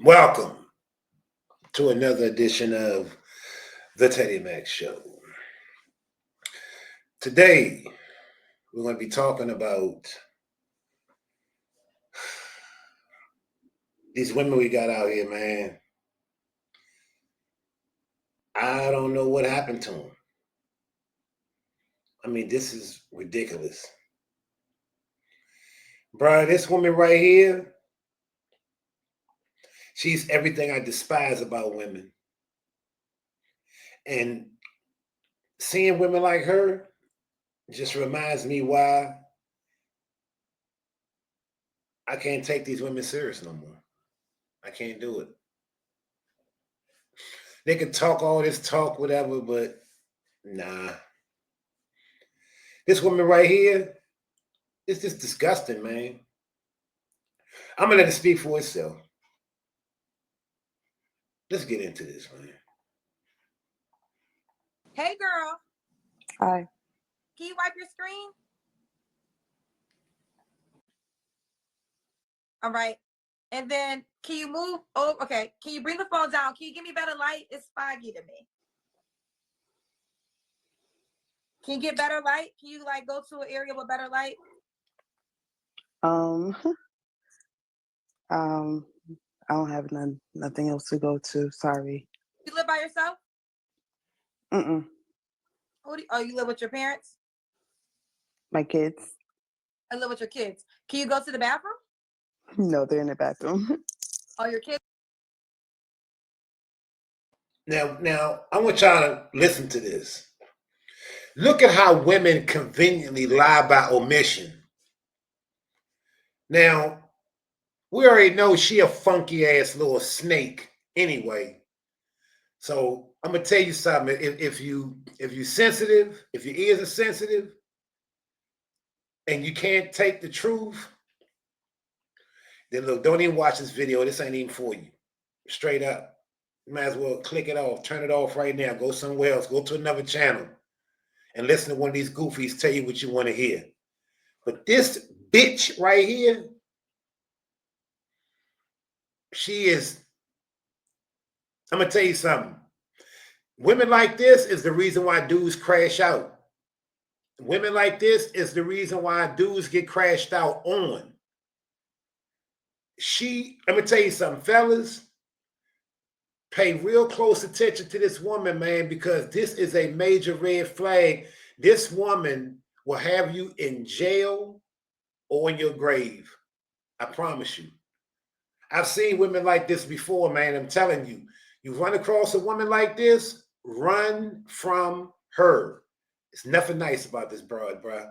Welcome to another edition of the Teddy Mac Show. Today, we're going to be talking about these women we got out here, man. I don't know what happened to them. I mean, this is ridiculous. Bruh, this woman right here, she's everything I despise about women. And seeing women like her just reminds me why I can't take these women serious no more. I can't do it. They can talk all this talk, whatever, but nah. This woman right here, it's just disgusting, man. I'm gonna let it speak for itself. Let's get into this, man. Hey, girl. Hi. Can you wipe your screen? All right. And then can you move? Oh, okay. Can you bring the phone down? Can you give me better light? It's foggy to me. Can you get better light? Can you go to an area with better light? I don't have nothing else to go to. Sorry. You live by yourself? You live with your parents? My kids? I live with your kids. Can you go to the bathroom? No, they're in the bathroom. Oh, your kids? Now, I want y'all to listen to this. Look at how women conveniently lie by omission. Now, we already know she a funky ass little snake anyway. So I'm gonna tell you something. If you sensitive, if your ears are sensitive, and you can't take the truth, then look, don't even watch this video. This ain't even for you. Straight up. You might as well click it off, turn it off right now, go somewhere else, go to another channel, and listen to one of these goofies tell you what you want to hear. But this bitch right here, she is, I'm gonna tell you something. Women like this is the reason why dudes crash out. Women like this is the reason why dudes get crashed out on. Let me tell you something, fellas. Pay real close attention to this woman, man, because this is a major red flag. This woman will have you in jail or in your grave. I promise you. I've seen women like this before, man. I'm telling you. You run across a woman like this, run from her. It's nothing nice about this broad, bro.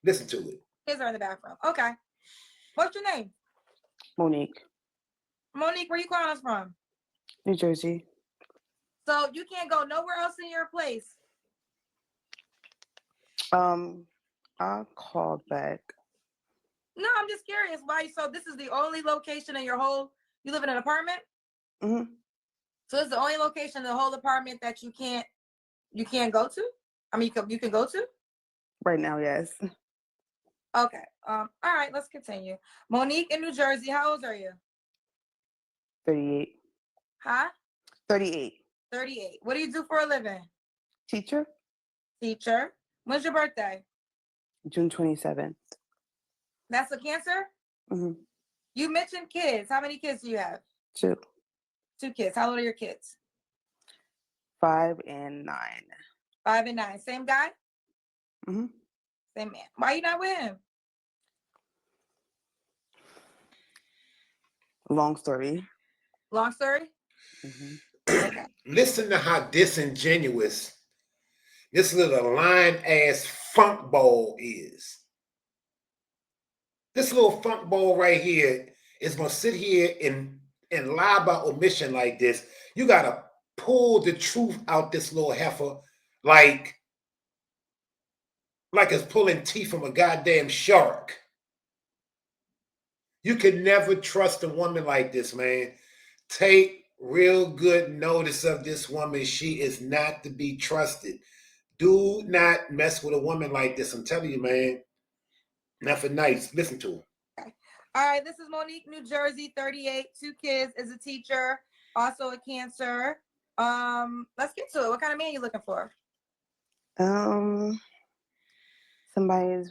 Listen to it. Kids are in the bathroom. Okay. What's your name? Monique. Monique, where you calling us from? New Jersey. So you can't go nowhere else in your place? I'll call back. No, I'm just curious why. So this is the only location in you live in an apartment? Mm-hmm. So it's the only location in the whole apartment that you can't go to? I mean, you can go to? Right now, yes. Okay. All right, let's continue. Monique in New Jersey, how old are you? 38. Huh? 38. 38. What do you do for a living? Teacher? Teacher. When's your birthday? June 27th. That's a Cancer? Mm-hmm. You mentioned kids. How many kids do you have? 2. 2 kids. How old are your kids? 5 and 9. 5 and 9. Same guy? Mm-hmm. Same man. Why are you not with him? Long story. Long story? Mm-hmm. Okay. Listen to how disingenuous this little lying ass funk ball is. This little funk ball right here is gonna sit here and lie by omission like this. You gotta pull the truth out this little heifer like it's pulling teeth from a goddamn shark. You can never trust a woman like this, man. Take real good notice of this woman. She is not to be trusted. Do not mess with a woman like this. I'm telling you, man. Nothing nice. Listen to her. Okay. All right, this is Monique, New Jersey, 38, 2 kids, is a teacher, also a Cancer. Let's get to it. What kind of man you looking for? Somebody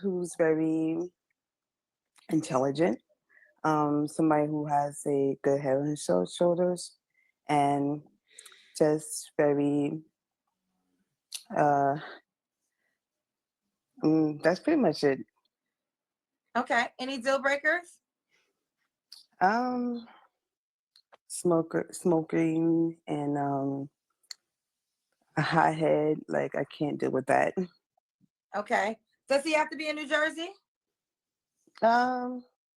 who's very intelligent. Somebody who has a good head on his shoulders, and just very. That's pretty much it. Okay. Any deal breakers? Smoking, and a hot head. Like, I can't deal with that. Okay. Does he have to be in New Jersey?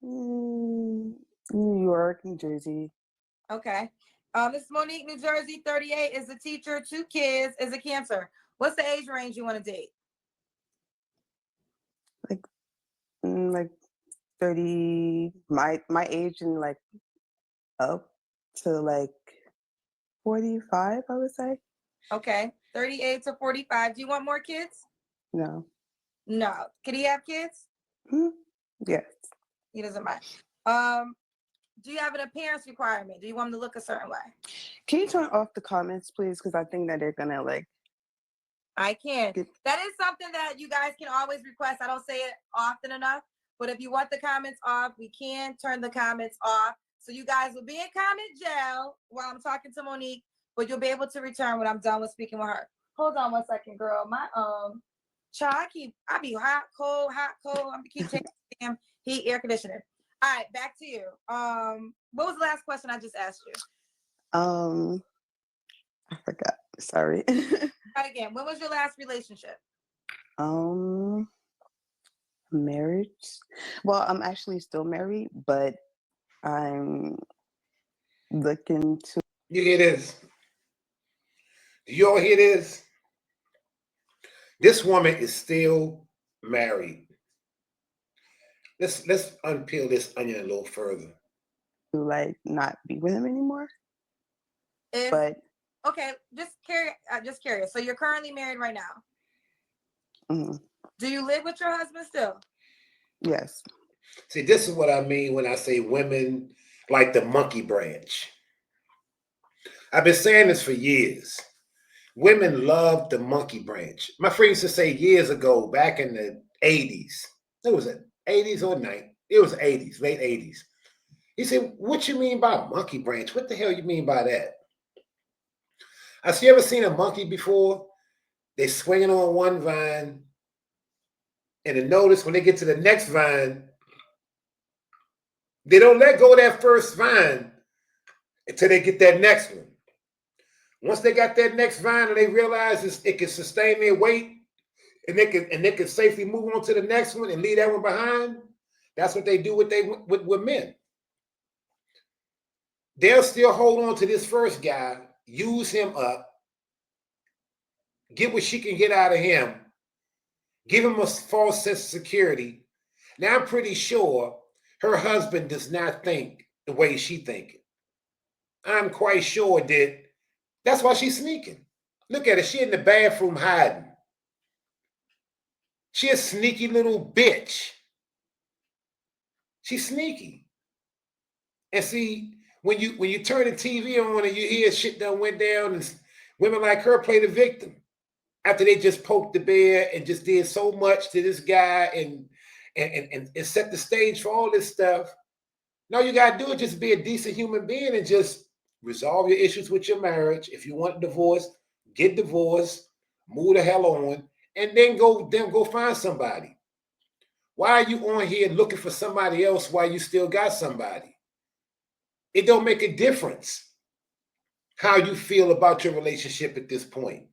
New York, New Jersey. Okay. This is Monique, New Jersey, 38, is a teacher, 2 kids, is a Cancer. What's the age range you want to date? Like 30. My age, and like up to like 45, I would say. Okay. 38 to 45. Do you want more kids? No. No. Could he have kids? Yes. He doesn't mind. Do you have an appearance requirement? Do you want him to look a certain way? Can you turn off the comments, please? Because I think that they're gonna like. I can. That is something that you guys can always request. I don't say it often enough, but if you want the comments off, we can turn the comments off. So you guys will be in comment jail while I'm talking to Monique, but you'll be able to return when I'm done with speaking with her. Hold on 1 second, girl. My child, I be hot, cold. I'm gonna keep changing the damn heat, air conditioner. All right, back to you. What was the last question I just asked you? I forgot. Sorry. Right again. When was your last relationship? Marriage. Well, I'm actually still married, but I'm looking to. You hear this? Do you all hear this? This woman is still married. Let's unpeel this onion a little further. Like, not be with him anymore. But okay, just curious. So you're currently married right now. Do you live with your husband still? Yes. See, this is what I mean when I say women like the monkey branch. I've been saying this for years. Women love the monkey branch. My friend used to say years ago, back in the 80s, it was the 80s or 90s, it was 80s, late 80s. He said, what you mean by monkey branch? What the hell you mean by that? I said, you ever seen a monkey before? They swinging on one vine, and then notice when they get to the next vine, they don't let go of that first vine until they get that next one. Once they got that next vine and they realize it can sustain their weight and they can safely move on to the next one and leave that one behind, that's what they do with men. They'll still hold on to this first guy, use him up, get what she can get out of him, give him a false sense of security. Now I'm pretty sure her husband does not think the way she thinking. I'm quite sure that that's why she's sneaking. Look at her. She in the bathroom hiding. She a sneaky little bitch. She's sneaky. And see, when you turn the TV on and you hear shit done went down, and women like her play the victim after they just poked the bear and just did so much to this guy and set the stage for all this stuff. No, you gotta do is just be a decent human being and just resolve your issues with your marriage. If you want a divorce, get divorced, move the hell on, and then go find somebody. Why are you on here looking for somebody else while you still got somebody? It don't make a difference how you feel about your relationship at this point,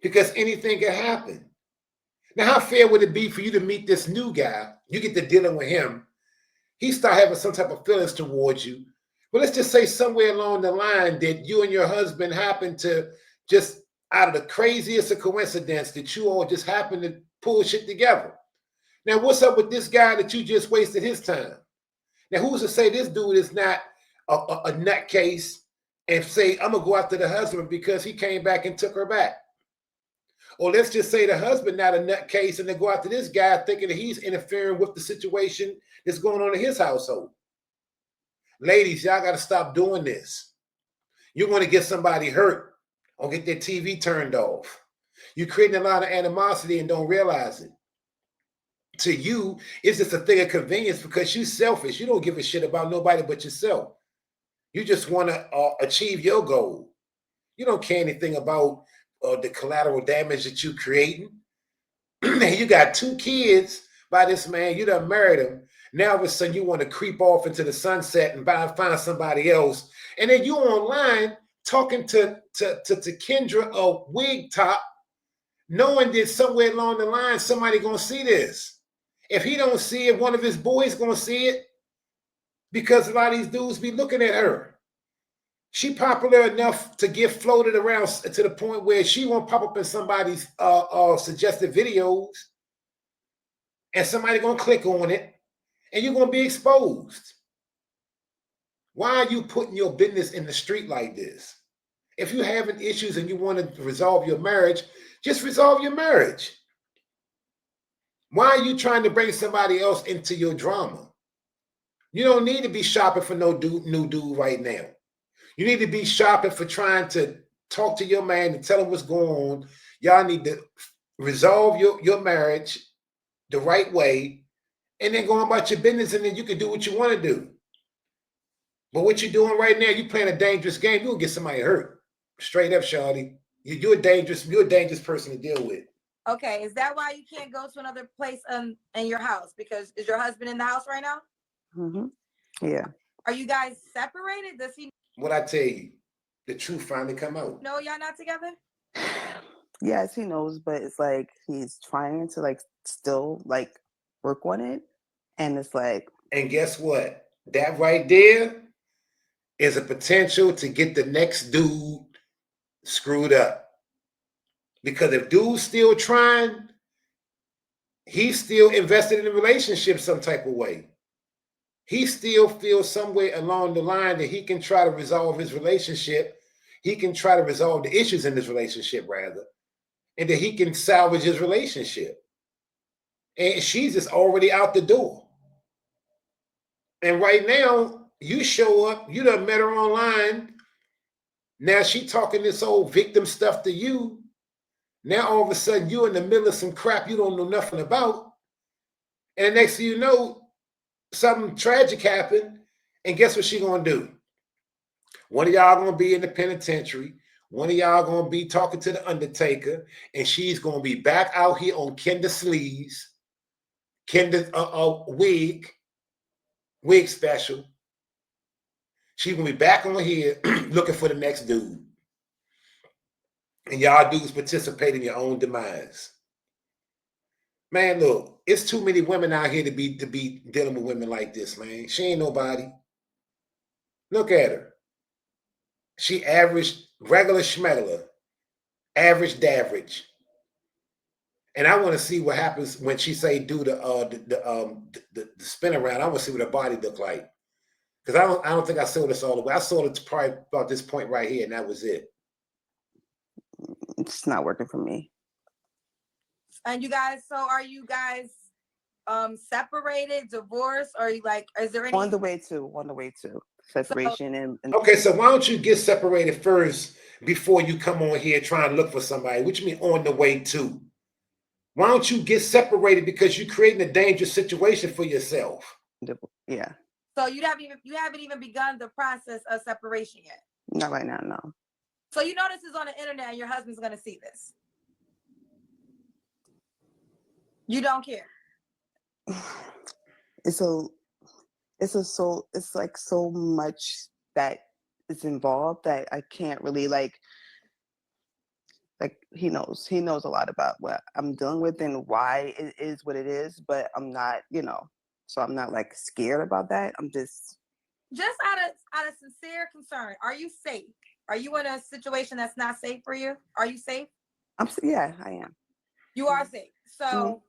because anything can happen. Now, how fair would it be for you to meet this new guy? You get to dealing with him. He start having some type of feelings towards you. But let's just say somewhere along the line that you and your husband happen to just, out of the craziest of coincidence, that you all just happen to pull shit together. Now, what's up with this guy that you just wasted his time? Now, who's to say this dude is not a nutcase and say, I'm going to go after the husband because he came back and took her back? Or let's just say the husband not a nutcase and they go after this guy thinking that he's interfering with the situation that's going on in his household. Ladies, y'all got to stop doing this. You're going to get somebody hurt or get their TV turned off. You're creating a lot of animosity and don't realize it. To you, it's just a thing of convenience because you're selfish. You don't give a shit about nobody but yourself. You just want to achieve your goal. You don't care anything about the collateral damage that you're creating. You got 2 kids by this man. You done married him. Now all of a sudden you want to creep off into the sunset and find somebody else. And then you online talking to Kendra, a wig top, knowing that somewhere along the line somebody gonna see this. If he don't see it, one of his boys gonna see it because a lot of these dudes be looking at her. She popular enough to get floated around to the point where she won't pop up in somebody's suggested videos, and somebody gonna click on it, and you're gonna be exposed. Why are you putting your business in the street like this? If you're having issues and you want to resolve your marriage, just resolve your marriage. Why are you trying to bring somebody else into your drama? You don't need to be shopping for no new dude right now. You need to be shopping for trying to talk to your man and tell him what's going on. Y'all need to resolve your marriage the right way and then go about your business, and then you can do what you want to do. But what you're doing right now, you're playing a dangerous game. You'll get somebody hurt. Straight up, Shawty. You're a dangerous person to deal with. Okay, is that why you can't go to another place in your house? Because is your husband in the house right now? Mm-hmm. Yeah. Are you guys separated? Does he? What I tell you, the truth finally come out. No, y'all not together? Yes, he knows, but it's like he's trying to like still like work on it. And it's like, and guess what? That right there is a potential to get the next dude screwed up. Because if dude's still trying, he's still invested in the relationship some type of way. He still feels somewhere along the line that he can try to resolve his relationship. He can try to resolve the issues in his relationship, rather, and that he can salvage his relationship. And she's just already out the door. And right now, you show up, you done met her online. Now she talking this old victim stuff to you. Now all of a sudden you're in the middle of some crap you don't know nothing about. And the next thing you know, something tragic happened. And guess what she gonna do? One of y'all gonna be in the penitentiary. One of y'all gonna be talking to the Undertaker, and she's gonna be back out here on Kendra sleeves, Kendra wig special. She's gonna be back on here looking for the next dude. And y'all dudes participate in your own demise. Man, look, it's too many women out here to be dealing with women like this, man. She ain't nobody. Look at her. She average, regular schmeddler, average daverage. And I want to see what happens when she say do the spin around. I want to see what her body look like. Because I don't think I saw this all the way. I saw it probably about this point right here, and that was it. It's not working for me. And you guys, so are you guys separated, divorced, or are you like, is there any On the way to separation and okay, so why don't you get separated first before you come on here trying to look for somebody? What you mean on the way to? Why don't you get separated, because you're creating a dangerous situation for yourself? yeah. So you haven't even begun the process of separation yet? Not right now, no. So you know this is on the internet and your husband's gonna see this. You don't care. It's like so much that is involved that I can't really like he knows a lot about what I'm dealing with and why it is what it is, but I'm not, so I'm not like scared about that. I'm just out of sincere concern. Are you safe? Are you in a situation that's not safe for you? Are you safe? Yeah, I am. You are safe. So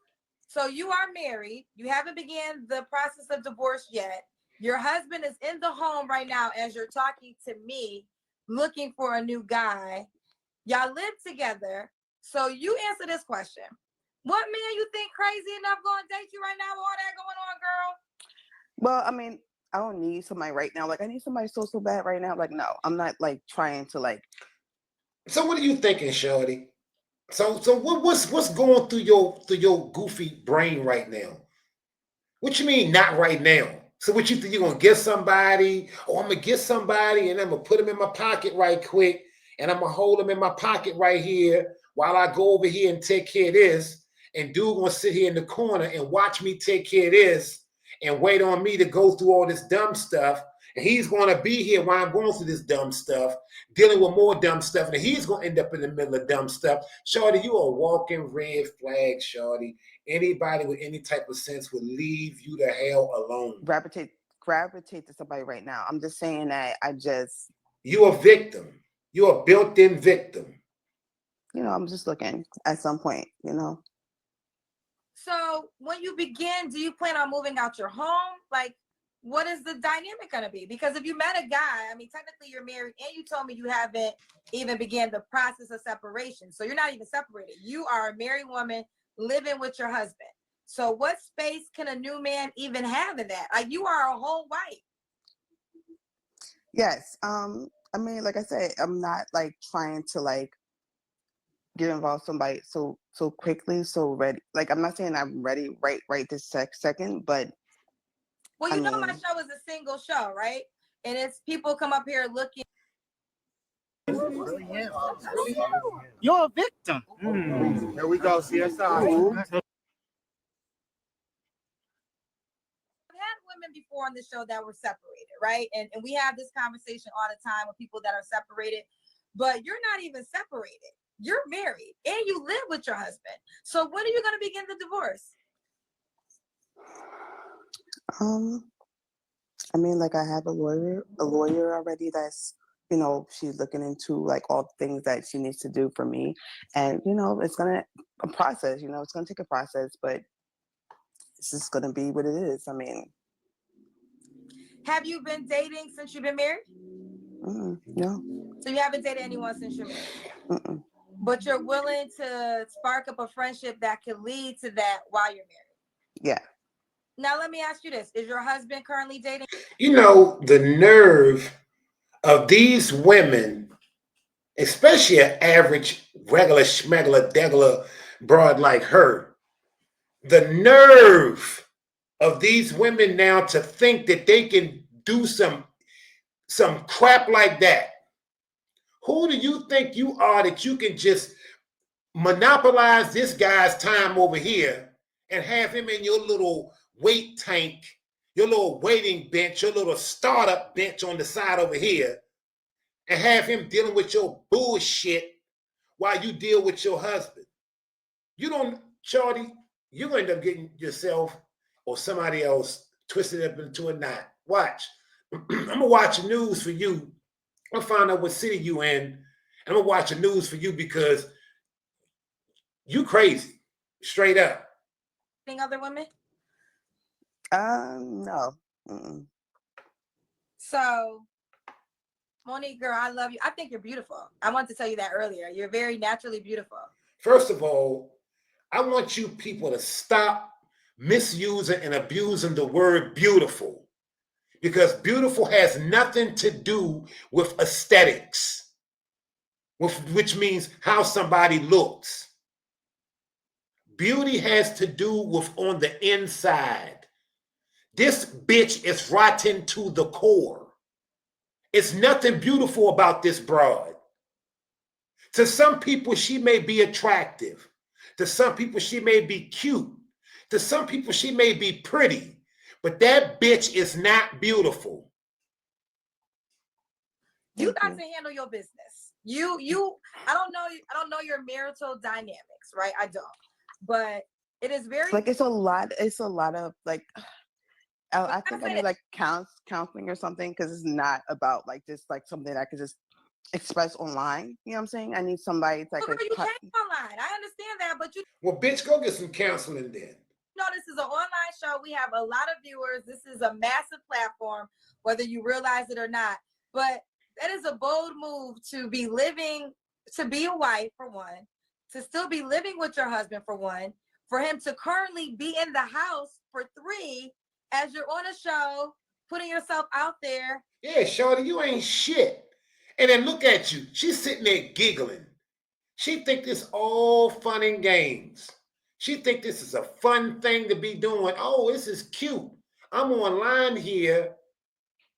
So you are married. You haven't began the process of divorce yet. Your husband is in the home right now as you're talking to me, looking for a new guy. Y'all live together. So you answer this question. What man you think crazy enough going to date you right now with all that going on, girl? Well, I mean, I don't need somebody right now. Like I need somebody so bad right now. Like no, I'm not like trying to like. So what are you thinking, Shorty? So what's going through your goofy brain right now? What you mean not right now? So what you think you're gonna get somebody? Oh, I'm gonna get somebody and I'm gonna put them in my pocket right quick, and I'm gonna hold them in my pocket right here while I go over here and take care of this. And dude gonna sit here in the corner and watch me take care of this and wait on me to go through all this dumb stuff. And he's gonna be here while I'm going through this dumb stuff, dealing with more dumb stuff, and he's gonna end up in the middle of dumb stuff. Shorty, you a walking red flag, Shorty. Anybody with any type of sense would leave you the hell alone. Gravitate to somebody right now. I'm just saying that you're a victim. You're a built-in victim. I'm just looking at some point, So when you begin, do you plan on moving out your home? Like, what is the dynamic going to be? Because if you met a guy, I mean, technically you're married and you told me you haven't even began the process of separation. So you're not even separated. You are a married woman living with your husband. So what space can a new man even have in that? Like, you are a whole wife. Yes. I mean, like I said, I'm not like trying to like get involved with somebody so quickly, so ready. Like I'm not saying I'm ready right this second, but well, you know, my show is a single show, right? And it's people come up here looking. You're a victim. Here we go, CSI. I've had women before on the show that were separated, right? And we have this conversation all the time with people that are separated, but you're not even separated. You're married and you live with your husband. So when are you going to begin the divorce? I mean, like I have a lawyer already that's, she's looking into like all the things that she needs to do for me. And, it's a process, it's going to take a process, but it's just going to be what it is. I mean. Have you been dating since you've been married? No. So you haven't dated anyone since you're married? But you're willing to spark up a friendship that could lead to that while you're married? Yeah. Now, let me ask you this. Is your husband currently dating? The nerve of these women, especially an average, regular, schmegular, degular broad like her, the nerve of these women now to think that they can do some crap like that. Who do you think you are that you can just monopolize this guy's time over here and have him in your little weight tank, your little waiting bench, your little startup bench on the side over here, and have him dealing with your bullshit while you deal with your husband? You don't, Shorty, you're going to end up getting yourself or somebody else twisted up into a knot. Watch. I'm going to watch the news for you. I'm going to find out what city you in. And I'm going to watch the news for you because you crazy, straight up. Other women? No. So, Monique, girl, I love you. I think you're beautiful. I wanted to tell you that earlier. You're very naturally beautiful. First of all, I want you people to stop misusing and abusing the word beautiful, because beautiful has nothing to do with aesthetics, which means how somebody looks. Beauty has to do with on the inside. This bitch is rotten to the core. It's nothing beautiful about this broad. To some people, she may be attractive. To some people, she may be cute. To some people, she may be pretty. But that bitch is not beautiful. You got to handle your business. I don't know your marital dynamics, right? I don't. But it is very like it's a lot of like I think I need like counseling or something, because it's not about like just like something I could just express online. You know what I'm saying? I need somebody to like. Well, you came online. I understand that, but well, bitch, go get some counseling then. No, this is an online show. We have a lot of viewers. This is a massive platform, whether you realize it or not. But that is a bold move to be a wife for one, to still be living with your husband for one, for him to currently be in the house for three, as you're on a show putting yourself out there. Yeah, shorty, you ain't shit. And then look at you. She's sitting there giggling. She think this all fun and games. She think this is a fun thing to be doing. Oh, this is cute. I'm online here,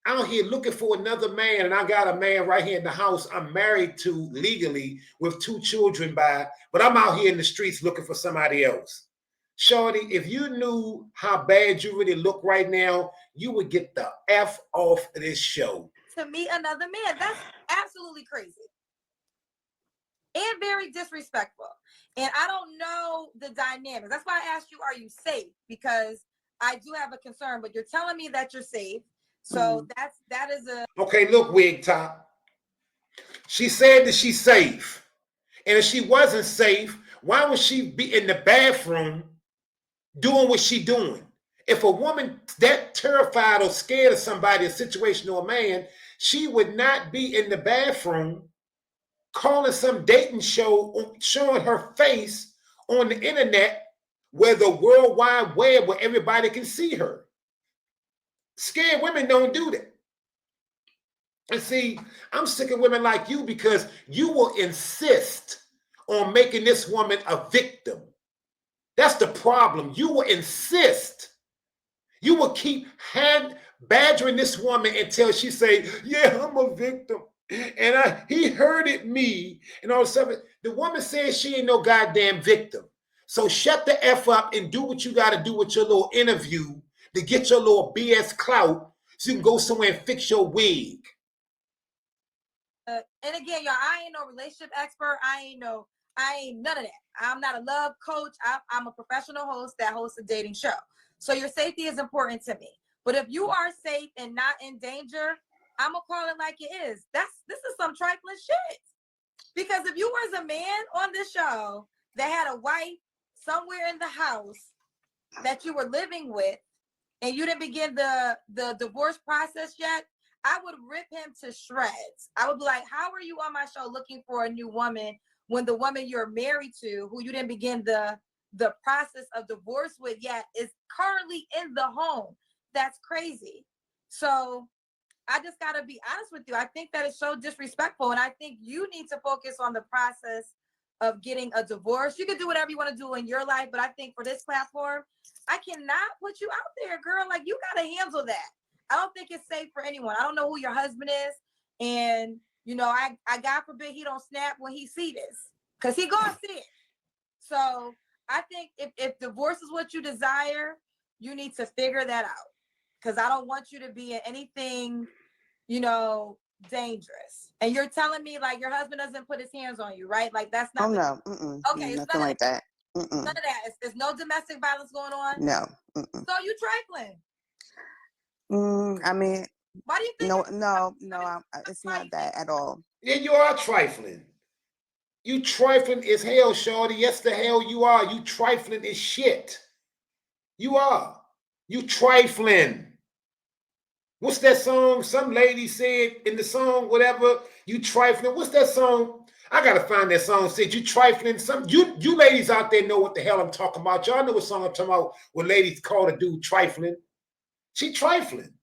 out here looking for another man, and I got a man right here in the house I'm married to legally with 2 children by, but I'm out here in the streets looking for somebody else. Shorty, if you knew how bad you really look right now, you would get the F off of this show. To meet another man. That's absolutely crazy. And very disrespectful. And I don't know the dynamics. That's why I asked you, are you safe? Because I do have a concern, but you're telling me that you're safe. So that is a okay. Look, wig top. She said that she's safe, and if she wasn't safe, why would she be in the bathroom doing what she doing? If a woman that terrified or scared of somebody, a situation, or a man, she would not be in the bathroom calling some dating show, showing her face on the internet where the World Wide Web, where everybody can see her. Scared women don't do that. And see, I'm sick of women like you because you will insist on making this woman a victim. That's the problem. You will insist. You will keep badgering this woman until she say, yeah, I'm a victim. And he hurted me. And all of a sudden, the woman says she ain't no goddamn victim. So shut the F up and do what you got to do with your little interview to get your little BS clout so you can go somewhere and fix your wig. And again, y'all, I ain't no relationship expert. I ain't none of that. I'm not a love coach. I'm a professional host that hosts a dating show. So your safety is important to me. But if you are safe and not in danger, I'm gonna call it like it is. This is some trifling shit. Because if you was a man on this show that had a wife somewhere in the house that you were living with, and you didn't begin the divorce process yet, I would rip him to shreds. I would be like, how are you on my show looking for a new woman when the woman you're married to, who you didn't begin the process of divorce with yet, is currently in the home? That's crazy. So I just got to be honest with you. I think that is so disrespectful. And I think you need to focus on the process of getting a divorce. You can do whatever you want to do in your life, but I think for this platform, I cannot put you out there, girl. Like, you got to handle that. I don't think it's safe for anyone. I don't know who your husband is. And, you know, I God forbid he don't snap when he see this, because he gonna see it. So I think if divorce is what you desire, you need to figure that out. Because I don't want you to be in anything, you know, dangerous. And you're telling me, like, your husband doesn't put his hands on you, right? Like, that's not. Oh, no. Okay, it's nothing like that. None of that. There's no domestic violence going on? No. So you trifling. I mean, why do you think? No, it's not that at all. Yeah, you are trifling. You trifling as hell, shorty. Yes, the hell you are. You trifling as shit. You are. You trifling. What's that song? Some lady said in the song, whatever, you trifling. What's that song? I gotta find that song. Said you trifling. You ladies out there know what the hell I'm talking about. Y'all know what song I'm talking about when ladies call a dude trifling. She trifling.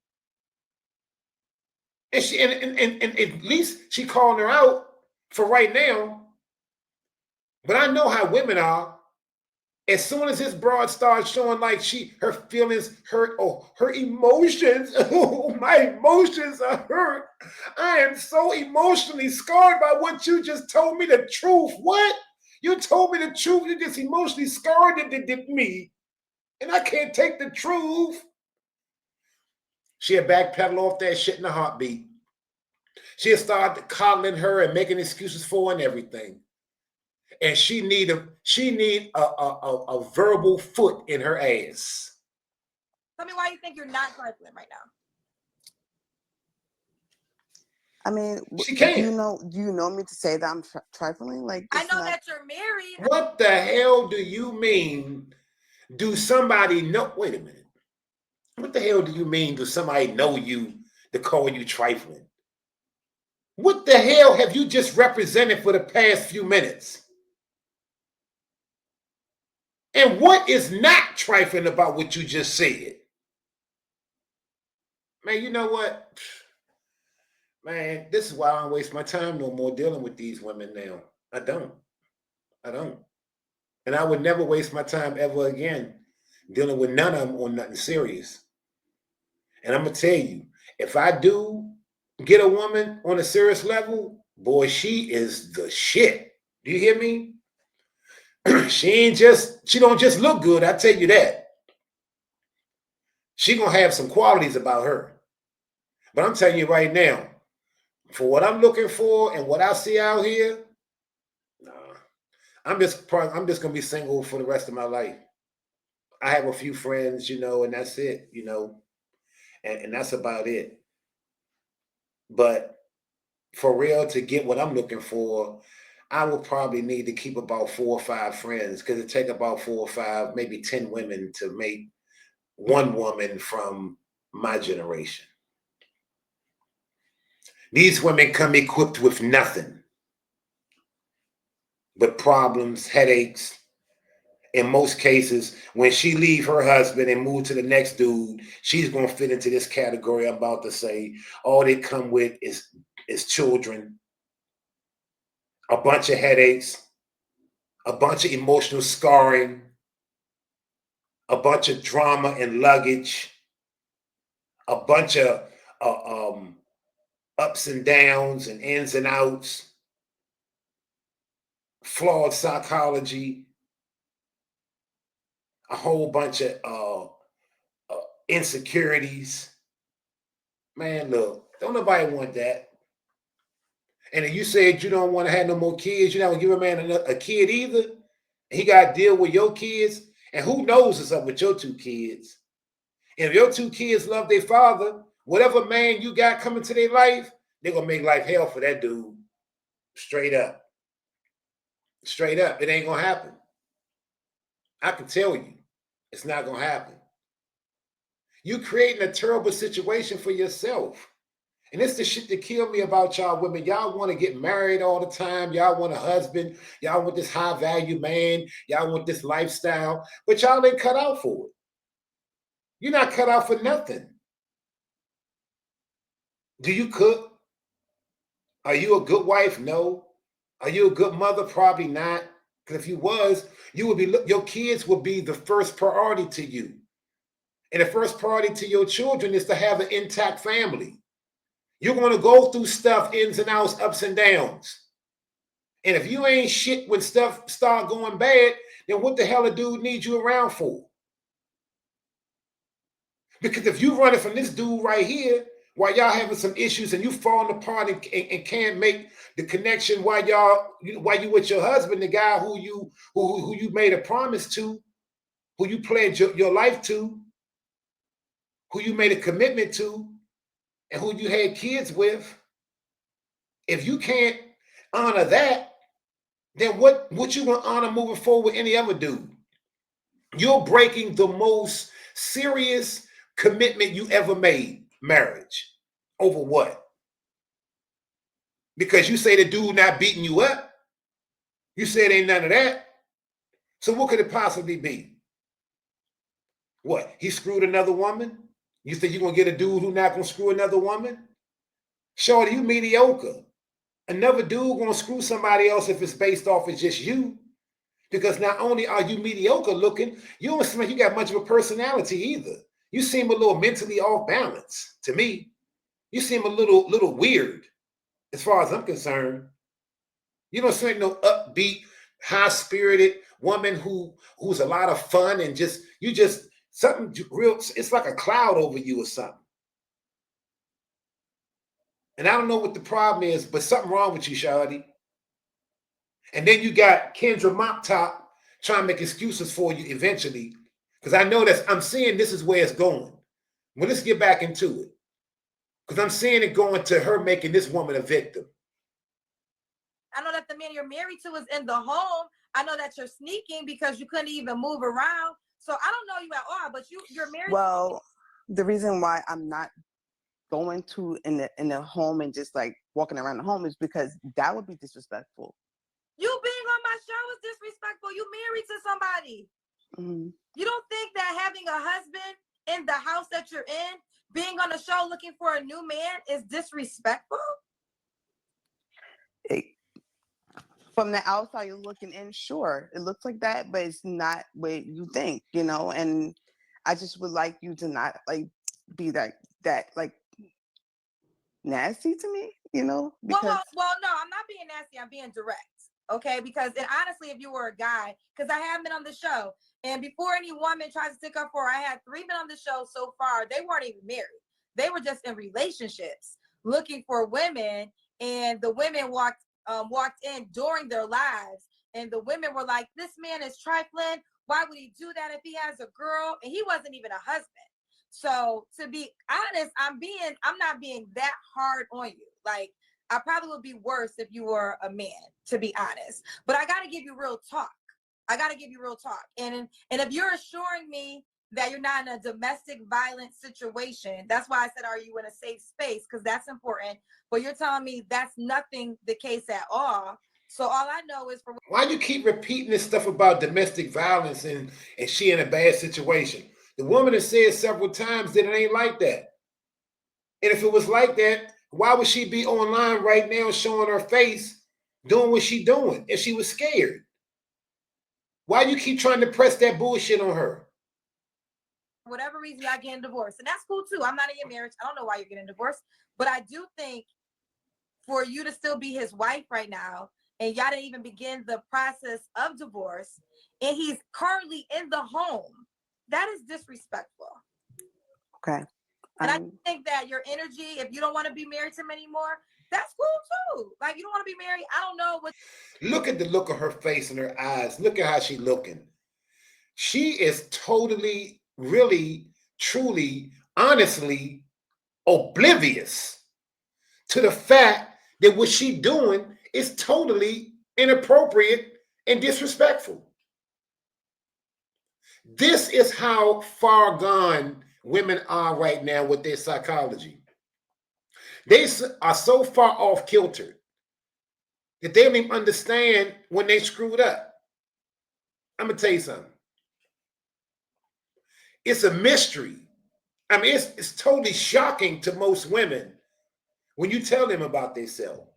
And she and at least she calling her out for right now. But I know how women are. As soon as this broad starts showing like her feelings hurt, or her emotions, oh, my emotions are hurt. I am so emotionally scarred by what you just told me the truth. What? You told me the truth. You just emotionally scarred me. And I can't take the truth. She'll backpedal off that shit in a heartbeat. She'll start coddling her and making excuses for her and everything. And she need a verbal foot in her ass. Tell me why you think you're not trifling right now. I mean, she can't. Do you know me to say that I'm trifling? Like, I know that you're married. What the hell do you mean? Do somebody know? Wait a minute. What the hell do you mean? Do somebody know you to call you trifling? What the hell have you just represented for the past few minutes? And what is not trifling about what you just said? Man, you know what? Man, this is why I don't waste my time no more dealing with these women now. I don't. I don't. And I would never waste my time ever again dealing with none of them on nothing serious. And I'm gonna tell you, if I do get a woman on a serious level, boy, she is the shit. Do you hear me? She don't just look good, I tell you that. She gonna have some qualities about her. But I'm telling you right now, for what I'm looking for and what I see out here, nah, I'm just gonna be single for the rest of my life. I have a few friends, and that's it, and that's about it. But for real, to get what I'm looking for, I will probably need to keep about 4 or 5 friends because it take about 4 or 5, maybe 10 women to make one woman from my generation. These women come equipped with nothing but problems, headaches. In most cases, when she leave her husband and move to the next dude, she's gonna fit into this category I'm about to say. All they come with is children, a bunch of headaches, a bunch of emotional scarring, a bunch of drama and luggage, a bunch of ups and downs and ins and outs, flawed psychology, a whole bunch of insecurities. Man, look, don't nobody want that. And if you said you don't want to have no more kids, you're not gonna give a man a kid either. And he got to deal with your kids. And who knows what's up with your 2 kids? And if your 2 kids love their father, whatever man you got coming to their life, they're gonna make life hell for that dude. Straight up. Straight up. It ain't gonna happen. I can tell you, it's not gonna happen. You creating a terrible situation for yourself. And it's the shit that kill me about y'all women. Y'all want to get married all the time. Y'all want a husband. Y'all want this high value man. Y'all want this lifestyle. But y'all ain't cut out for it. You're not cut out for nothing. Do you cook? Are you a good wife? No. Are you a good mother? Probably not. Because if you was, you would be. Your kids would be the first priority to you. And the first priority to your children is to have an intact family. You're going to go through stuff, ins and outs, ups and downs. And if you ain't shit when stuff start going bad, then what the hell a dude needs you around for? Because if you running from this dude right here, while y'all having some issues and you falling apart and can't make the connection while you with your husband, the guy who you made a promise to, who you pledged your life to, who you made a commitment to, and who you had kids with, if you can't honor that, then what you gonna honor moving forward with any other dude? You're breaking the most serious commitment you ever made, marriage. Over what? Because you say the dude not beating you up. You said ain't none of that. So what could it possibly be? What? He screwed another woman? You think you're gonna get a dude who not gonna screw another woman? Shorty, you mediocre. Another dude gonna screw somebody else if it's based off of just you. Because not only are you mediocre looking, you don't seem like you got much of a personality either. You seem a little mentally off balance to me. You seem a little weird as far as I'm concerned. You don't seem like no upbeat, high-spirited woman who's a lot of fun and just something real. It's like a cloud over you or something. And I don't know what the problem is, but something wrong with you, Shawty. And then you got Kendra Mop Top trying to make excuses for you eventually. Because I know I'm seeing this is where it's going. Well, let's get back into it. Because I'm seeing it going to her making this woman a victim. I know that the man you're married to is in the home. I know that you're sneaking because you couldn't even move around. So I don't know you at all, but you're married. Well, the reason why I'm not going to in the home and just like walking around the home is because that would be disrespectful. You being on my show is disrespectful. You married to somebody. Mm-hmm. You don't think that having a husband in the house that you're in being on the show looking for a new man is disrespectful? From the outside, you're looking in, sure, it looks like that, but it's not what you think, you know. And I just would like you to not like be that like nasty to me, you know. Because well, no, I'm not being nasty. I'm being direct. Okay, because and honestly, if you were a guy, because I have been on the show, and before any woman tries to stick up for her, I had 3 men on the show so far. They weren't even married. They were just in relationships looking for women, and the women walked in during their lives, and the women were like, "This man is trifling. Why would he do that if he has a girl?" And he wasn't even a husband. So to be honest, I'm not being that hard on you. Like, I probably would be worse if you were a man, to be honest. But I got to give you real talk. And if you're assuring me that you're not in a domestic violence situation, that's why I said, are you in a safe space? Because that's important. But you're telling me that's nothing the case at all. So all I know is for Why you keep repeating this stuff about domestic violence and she in a bad situation? The woman has said several times that it ain't like that. And if it was like that, why would she be online right now showing her face, doing what she doing if she was scared? Why you keep trying to press that bullshit on her? whatever reason y'all getting divorced, and that's cool too. I'm not in your marriage. I don't know why you're getting divorced, but I do think for you to still be his wife right now, and y'all didn't even begin the process of divorce, and he's currently in the home, that is disrespectful. Okay. And I think that your energy, if you don't want to be married to him anymore, that's cool too. Like, you don't want to be married. I don't know what. Look at the look of her face and her eyes. Look at how she's looking. She is totally, really, truly, honestly oblivious to the fact that what she's doing is totally inappropriate and disrespectful. This is how far gone women are right now with their psychology. They are so far off kilter that they don't even understand when they screwed up. I'm going to tell you something. It's a mystery. I mean, it's totally shocking to most women when you tell them about themselves.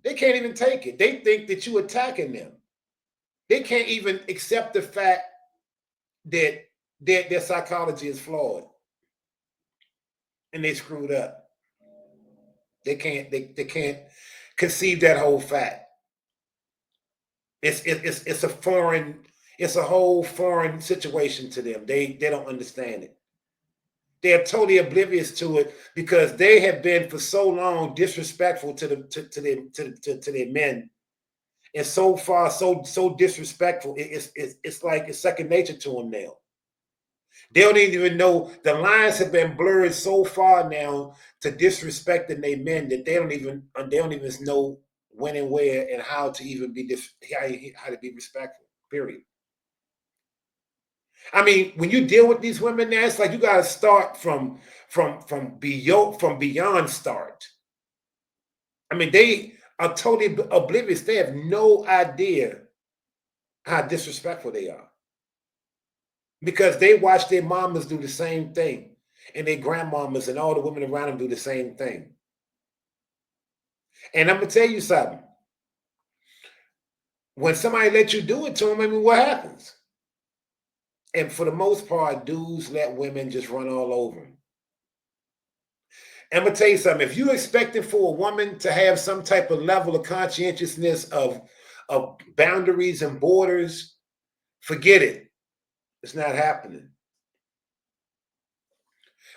They can't even take it. They think that you're attacking them. They can't even accept the fact that their psychology is flawed and they screwed up. They can't conceive that whole fact. It's a whole foreign situation to them. They don't understand it. They're totally oblivious to it because they have been for so long disrespectful to their men, and so far so disrespectful. It's like it's second nature to them now. They don't even know, the lines have been blurred so far now to disrespecting their men that they don't even know when and where and how to even be how to be respectful. Period. I mean, when you deal with these women now, it's like you got to start from beyond start. I mean, they are totally oblivious. They have no idea how disrespectful they are because they watch their mamas do the same thing, and their grandmamas and all the women around them do the same thing. And I'm gonna tell you something. When somebody lets you do it to them, I mean, what happens? And for the most part, dudes let women just run all over them. I'm gonna tell you something. If you're expecting for a woman to have some type of level of conscientiousness of boundaries and borders, forget it. It's not happening.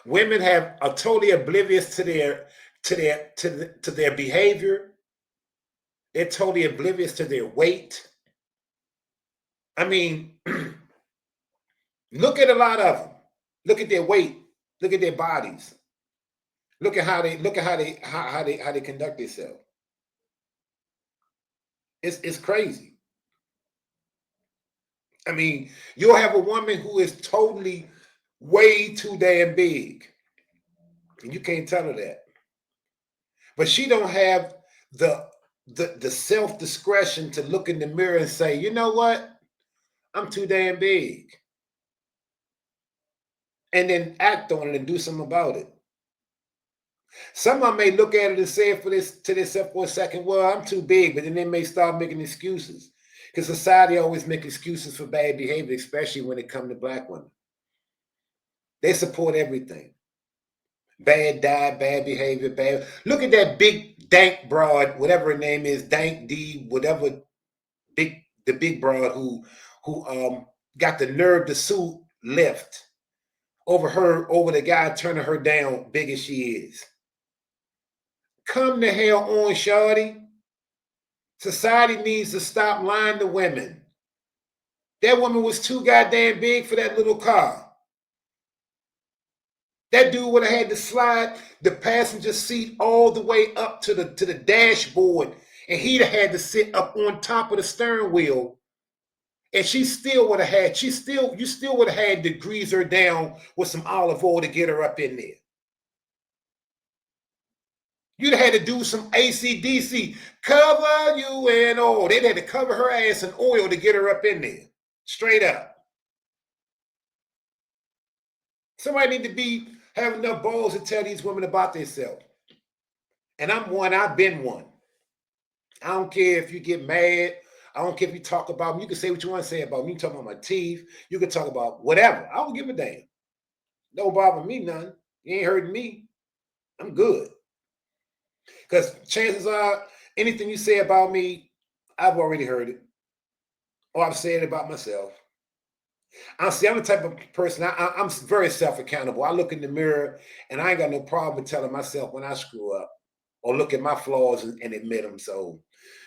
Women are totally oblivious to their behavior. They're totally oblivious to their weight. I mean, look at a lot of them. Look at their weight. Look at their bodies. Look at how they conduct themselves. It's crazy. I mean, you'll have a woman who is totally way too damn big, and you can't tell her that. But she don't have the self-discretion to look in the mirror and say, you know what? I'm too damn big. and then act on it and do something about it. Someone may look at it and say for this to themselves for a second, well, I'm too big, but then they may start making excuses. Because society always make excuses for bad behavior, especially when it comes to Black women. They support everything. Bad diet, bad behavior, bad. Look at that big dank broad, whatever her name is, dank D, whatever the big broad who got the nerve to sue left over the guy turning her down, big as she is. Come the hell on, shawty. Society needs to stop lying to women. That woman was too goddamn big for that little car. That dude would have had to slide the passenger seat all the way up to the dashboard, and he'd have had to sit up on top of the steering wheel. And you still would have had to grease her down with some olive oil to get her up in there. You'd have had to do some AC/DC, cover you in oil. They'd had to cover her ass in oil to get her up in there. Straight up. Somebody need to have enough balls to tell these women about themselves. And I'm one, I've been one. I don't care if you get mad. I don't care if you talk about me. You can say what you want to say about me. You can talk about my teeth. You can talk about whatever. I don't give a damn. Don't bother me none. You ain't hurting me. I'm good. Because chances are, anything you say about me, I've already heard it. Or I've said it about myself. I'm the type of person, I'm very self-accountable. I look in the mirror and I ain't got no problem with telling myself when I screw up or look at my flaws and admit them. So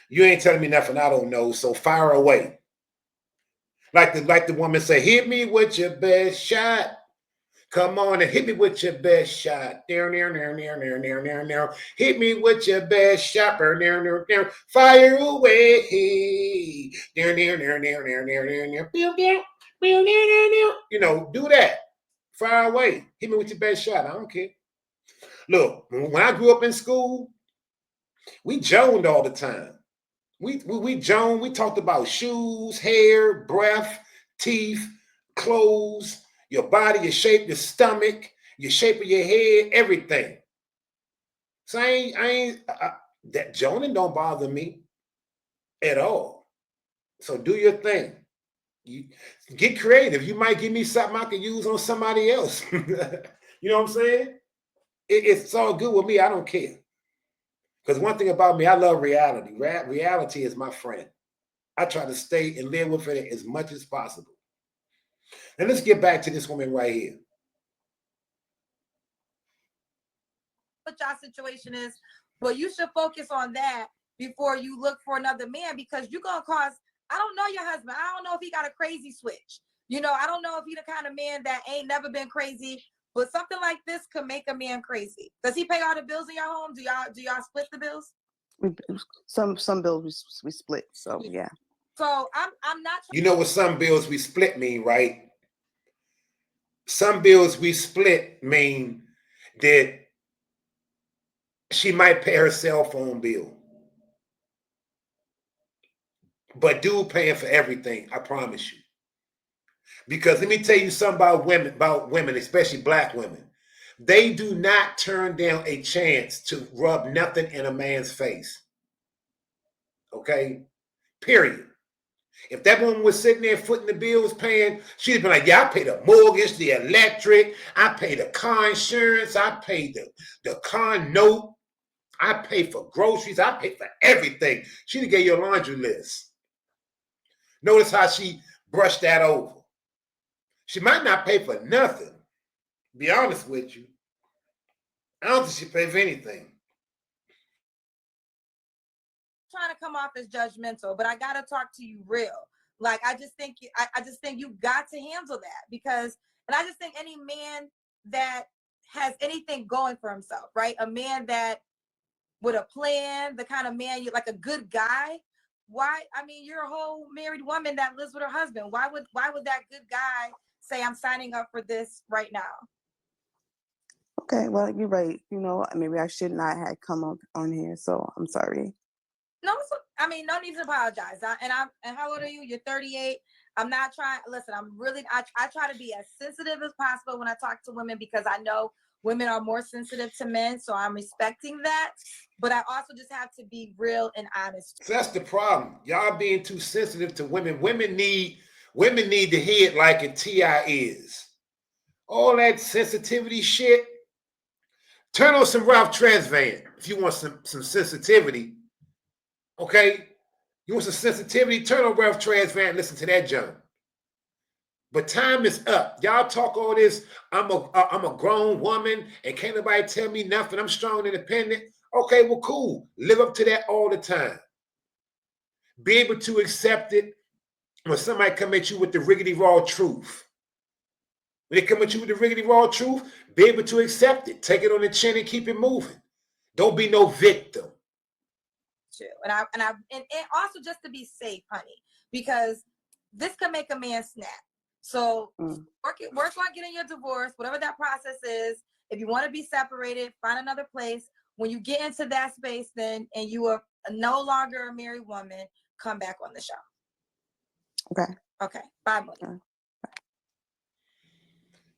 you ain't telling me nothing I don't know, so fire away. Like the woman say, hit me with your best shot. Come on and hit me with your best shot. Hit me with your best shot. Fire away. You know, do that. Fire away. Hit me with your best shot. I don't care. Look, when I grew up in school, we joned all the time. We joned. We talked about shoes, hair, breath, teeth, clothes, your body, your shape, your stomach, your shape of your head, everything. So that joning don't bother me at all. So do your thing. You get creative. You might give me something I can use on somebody else. You know what I'm saying? It's all good with me. I don't care. Because one thing about me, I love reality. Reality is my friend. I try to stay and live with it as much as possible. And let's get back to this woman right here. What y'all situation is, well, you should focus on that before you look for another man, because you're going to cause, I don't know your husband. I don't know if he got a crazy switch. You know, I don't know if he the kind of man that ain't never been crazy, but something like this could make a man crazy. Does he pay all the bills in your home? Do y'all split the bills? Some bills we split, so yeah. So I'm not. You know what some bills we split mean, right? Some bills we split mean that she might pay her cell phone bill, but dude paying for everything. I promise you. Because let me tell you something about women, especially Black women. They do not turn down a chance to rub nothing in a man's face. Okay? Period. If that woman was sitting there footing the bills, paying, she'd be like, yeah, I pay the mortgage, the electric, I pay the car insurance, I pay the car note, I pay for groceries, I pay for everything. She'd have gave you a laundry list. Notice how she brushed that over. She might not pay for nothing. Be honest with you. I don't think she pays for anything. Trying to come off as judgmental, but I gotta talk to you real. Like I just think you got to handle that, because, and I just think any man that has anything going for himself, right? A man that with a plan, the kind of man you like, a good guy. Why? I mean, you're a whole married woman that lives with her husband. Why would that good guy say, I'm signing up for this right now? Okay, well, you're right. You know, maybe I should not have come on here, so I'm sorry. No, I mean, no need to apologize. And how old are you? You're 38. I'm not trying, listen, I try to be as sensitive as possible when I talk to women because I know women are more sensitive to men. So I'm respecting that. But I also just have to be real and honest. So that's the problem. Y'all being too sensitive to women. Women need to hear it like a T.I. is. All that sensitivity shit. Turn on some Ralph Tresvant if you want some sensitivity. Okay? You want some sensitivity? Turn on Ralph Tresvant and listen to that junk. But time is up. Y'all talk all this, I'm a grown woman and can't nobody tell me nothing. I'm strong and independent. Okay, well, cool. Live up to that all the time. Be able to accept it when somebody come at you with the riggedy raw truth. When they come at you with the riggedy raw truth, be able to accept it. Take it on the chin and keep it moving. Don't be no victim. And also just to be safe, honey, because this can make a man snap. So work on getting your divorce, whatever that process is. If you want to be separated, find another place. When you get into that space, then and you are no longer a married woman, come back on the show. Okay. Okay. Bye, Money. Okay.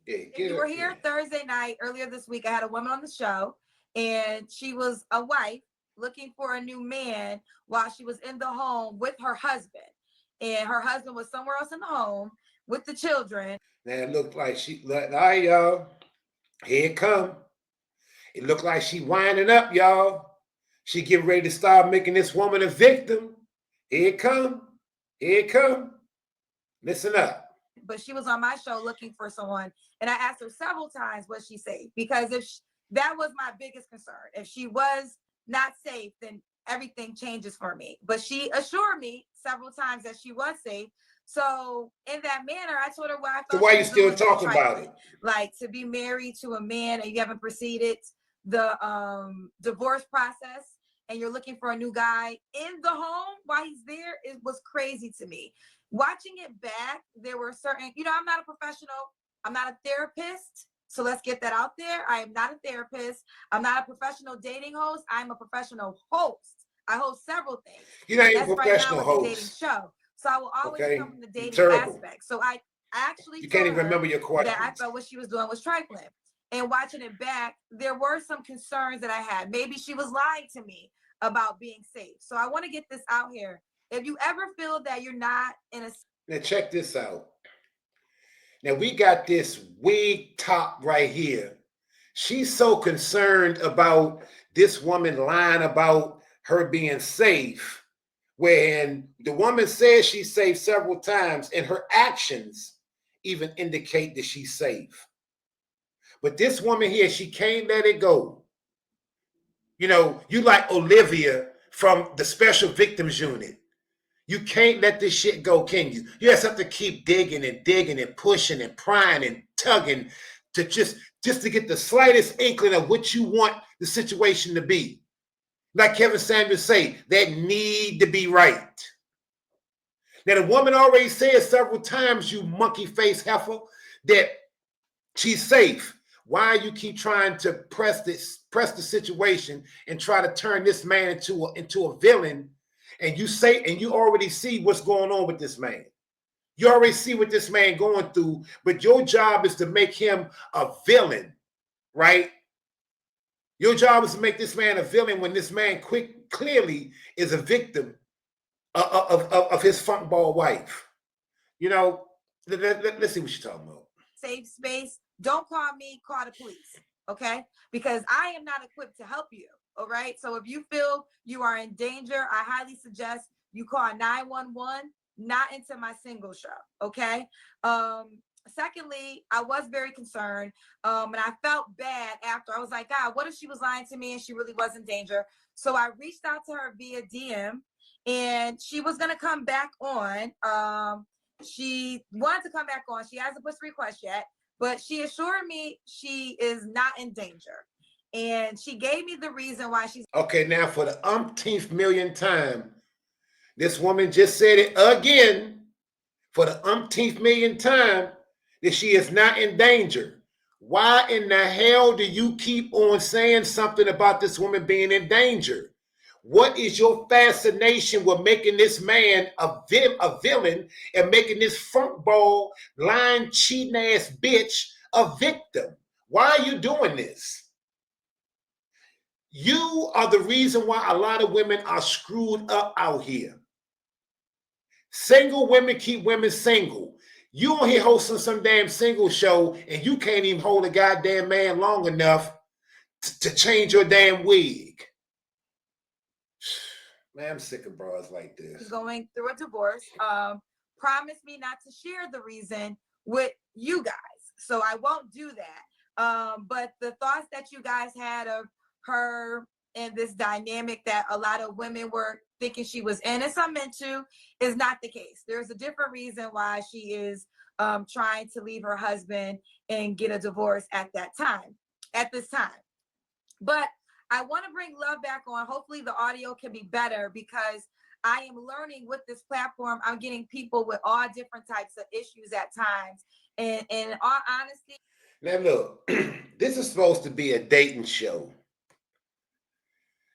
If you were here Thursday night earlier this week, I had a woman on the show, and she was a wife looking for a new man while she was in the home with her husband, and her husband was somewhere else in the home with the children. Now it looked like all right, y'all. Here it come. It looked like she winding up, y'all. She getting ready to start making this woman a victim. Here it come. Here it come. Listen up. But she was on my show looking for someone, and I asked her several times, was she safe? Because that was my biggest concern. If she was not safe, then everything changes for me. But she assured me several times that she was safe. So in that manner, I told her why I felt. So why you still talking about it? Like to be married to a man and you haven't proceeded the divorce process and you're looking for a new guy in the home while he's there, it was crazy to me. Watching it back, there were certain, I'm not a professional. I'm not a therapist. So let's get that out there. I am not a therapist. I'm not a professional dating host. I'm a professional host. I host several things. You're not even a professional host. The dating show. So I will always come from the dating aspect. So I actually you can't even remember your question. That I felt what she was doing was trifling. And watching it back, there were some concerns that I had. Maybe she was lying to me about being safe. So I want to get this out here. If you ever feel that you're not in a... Now check this out. Now we got this wig top right here. She's so concerned about this woman lying about her being safe, when the woman says she's safe several times and her actions even indicate that she's safe. But this woman here, she can't let it go. You like Olivia from the Special Victims Unit. You can't let this shit go, can you? You have to keep digging and pushing and prying and tugging to just to get the slightest inkling of what you want the situation to be. Like Kevin Samuels say, that need to be right. Now, the woman already said several times, you monkey-faced heifer, that she's safe. Why you keep trying to press the situation and try to turn this man into a villain? And you already see what's going on with this man. You already see what this man going through, but your job is to make him a villain, right? Your job is to make this man a villain when this man clearly is a victim of his funkball wife. Let's see what she's talking about. Safe space. Don't call me, call the police, okay? Because I am not equipped to help you, all right? So if you feel you are in danger, I highly suggest you call 911, not into my single show, okay? Secondly, I was very concerned, and I felt bad after. I was like, God, what if she was lying to me and she really was in danger? So I reached out to her via DM, and she was going to come back on. She wanted to come back on. She hasn't pushed request yet, but she assured me she is not in danger. And she gave me the reason why she's... Okay, now for the umpteenth million time, this woman just said it again, for the umpteenth million time, that she is not in danger. Why in the hell do you keep on saying something about this woman being in danger? What is your fascination with making this man a villain and making this front ball, lying, cheating ass bitch a victim? Why are you doing this? You are the reason why a lot of women are screwed up out here. Single women keep women single. You on here hosting some damn single show and you can't even hold a goddamn man long enough to change your damn wig. Man, I'm sick of bras like this. Going through a divorce. Promise me not to share the reason with you guys. So I won't do that. But the thoughts that you guys had of her and this dynamic that a lot of women were thinking she was in and some into is not the case. There's a different reason why she is trying to leave her husband and get a divorce at this time. But I want to bring Love back on. Hopefully the audio can be better because I am learning with this platform. I'm getting people with all different types of issues at times. And in all honesty. Now look, this is supposed to be a dating show.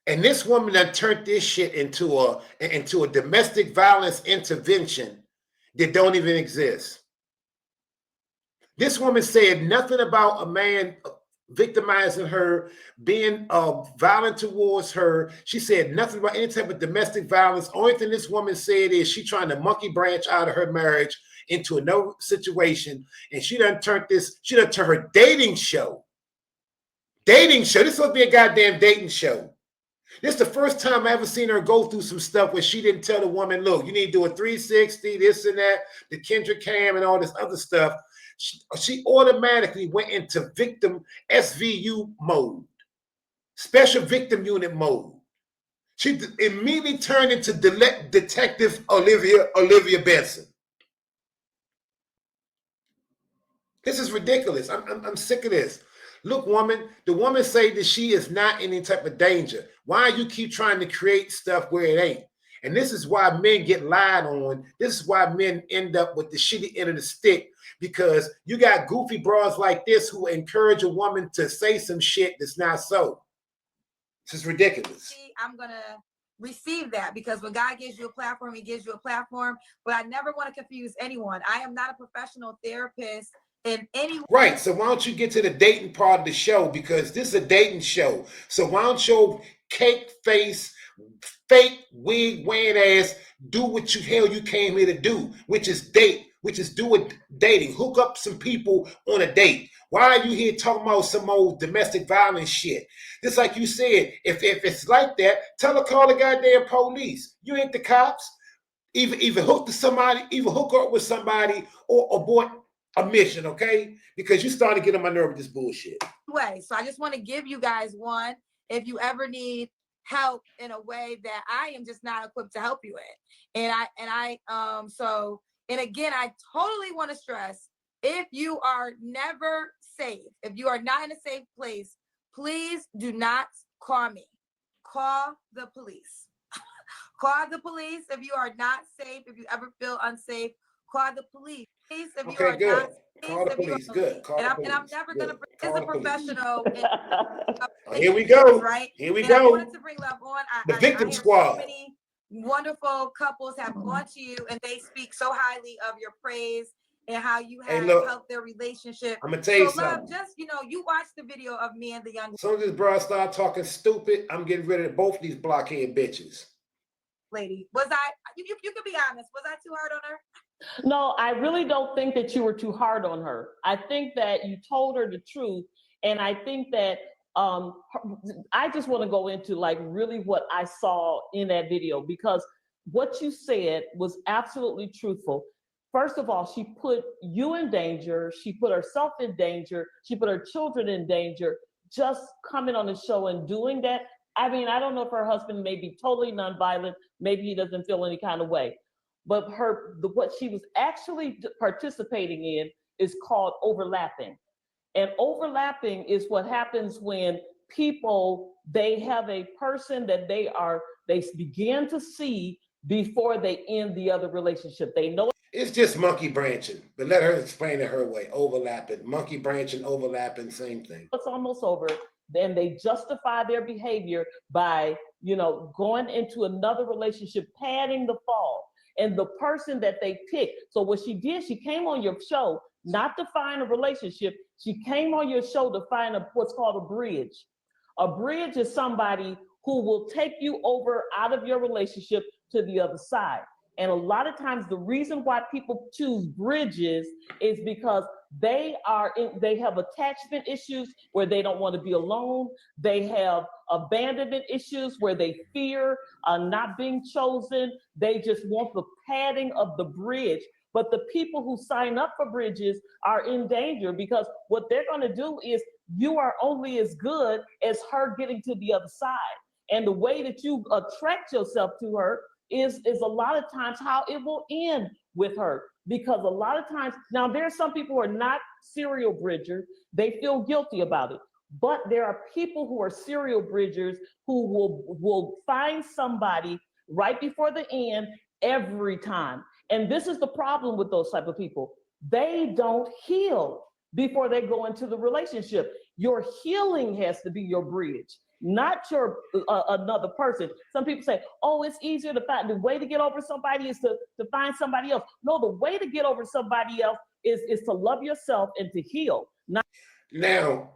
And this woman that turned this shit into a domestic violence intervention that don't even exist. This woman said nothing about a man victimizing her, being violent towards her. She said nothing about any type of domestic violence. Only thing this woman said is she trying to monkey branch out of her marriage into another situation. And she done turned her dating show. Dating show. This supposed to be a goddamn dating show. This is the first time I ever seen her go through some stuff where she didn't tell the woman, look, you need to do a 360, this and that, the Kendra Cam and all this other stuff. She automatically went into victim SVU mode, special victim unit mode. She immediately turned into Detective Olivia Benson. This is ridiculous. I'm sick of this. Look, woman, the woman say that she is not in any type of danger. Why you keep trying to create stuff where it ain't? And this is why men get lied on. This is why men end up with the shitty end of the stick, because you got goofy bras like this who encourage a woman to say some shit that's not so. This is ridiculous. I'm going to receive that because when God gives you a platform, he gives you a platform. But I never want to confuse anyone. I am not a professional therapist. Right. So why don't you get to the dating part of the show? Because this is a dating show. So why don't your cake face, fake wig wearing ass do what you came here to do, which is date, which is do a dating, hook up some people on a date. Why are you here talking about some old domestic violence shit? Just like you said, if it's like that, tell her call the goddamn police. You ain't the cops. Either hook up with somebody or abort a mission, okay? Because you started to get on my nerve with this bullshit. So I just want to give you guys one. If you ever need help in a way that I am just not equipped to help you in, and again, I totally want to stress: if you are never safe, if you are not in a safe place, please do not call me. Call the police. Call the police if you are not safe. If you ever feel unsafe, call the police. If you are good. Not, call the police. Good. Call the police. And I'm never going to bring as a professional. Here we go. Right. Here we and go. I wanted to bring Love on. The victim squad. So many wonderful couples have gone to you and they speak so highly of your praise and how you have helped their relationship. I'm gonna tell you something. Love, just you watch the video of me and the young. As soon as this bro start talking stupid, I'm getting rid of both these blockhead bitches. Lady, was I? You can be honest. Was I too hard on her? No, I really don't think that you were too hard on her. I think that you told her the truth, and I think that I just want to go into like really what I saw in that video, because what you said was absolutely truthful. First of all, she put you in danger. She put herself in danger. She put her children in danger just coming on the show and doing that. I mean, I don't know if her husband may be totally nonviolent. Maybe he doesn't feel any kind of way. But what she was actually participating in is called overlapping. And overlapping is what happens when people, they have a person that they begin to see before they end the other relationship. They know it's just monkey branching, but let her explain it her way. Overlapping, monkey branching, overlapping, same thing. It's almost over. Then they justify their behavior by going into another relationship, padding the fall. And the person that they picked. So what she did, she came on your show, not to find a relationship. She came on your show to find what's called a bridge. A bridge is somebody who will take you over out of your relationship to the other side. And a lot of times the reason why people choose bridges is because they have attachment issues where they don't want to be alone. They have abandonment issues where they fear not being chosen. They just want the padding of the bridge. But the people who sign up for bridges are in danger, because what they're going to do is you are only as good as her getting to the other side. And the way that you attract yourself to her is a lot of times how it will end with her. Because a lot of times, now there are some people who are not serial bridgers, they feel guilty about it. But there are people who are serial bridgers who will find somebody right before the end every time. And this is the problem with those type of people. They don't heal before they go into the relationship. Your healing has to be your bridge, not your another person. Some people say, oh, it's easier to find, the way to get over somebody is to find somebody else. No, the way to get over somebody else is to love yourself and to heal. Now,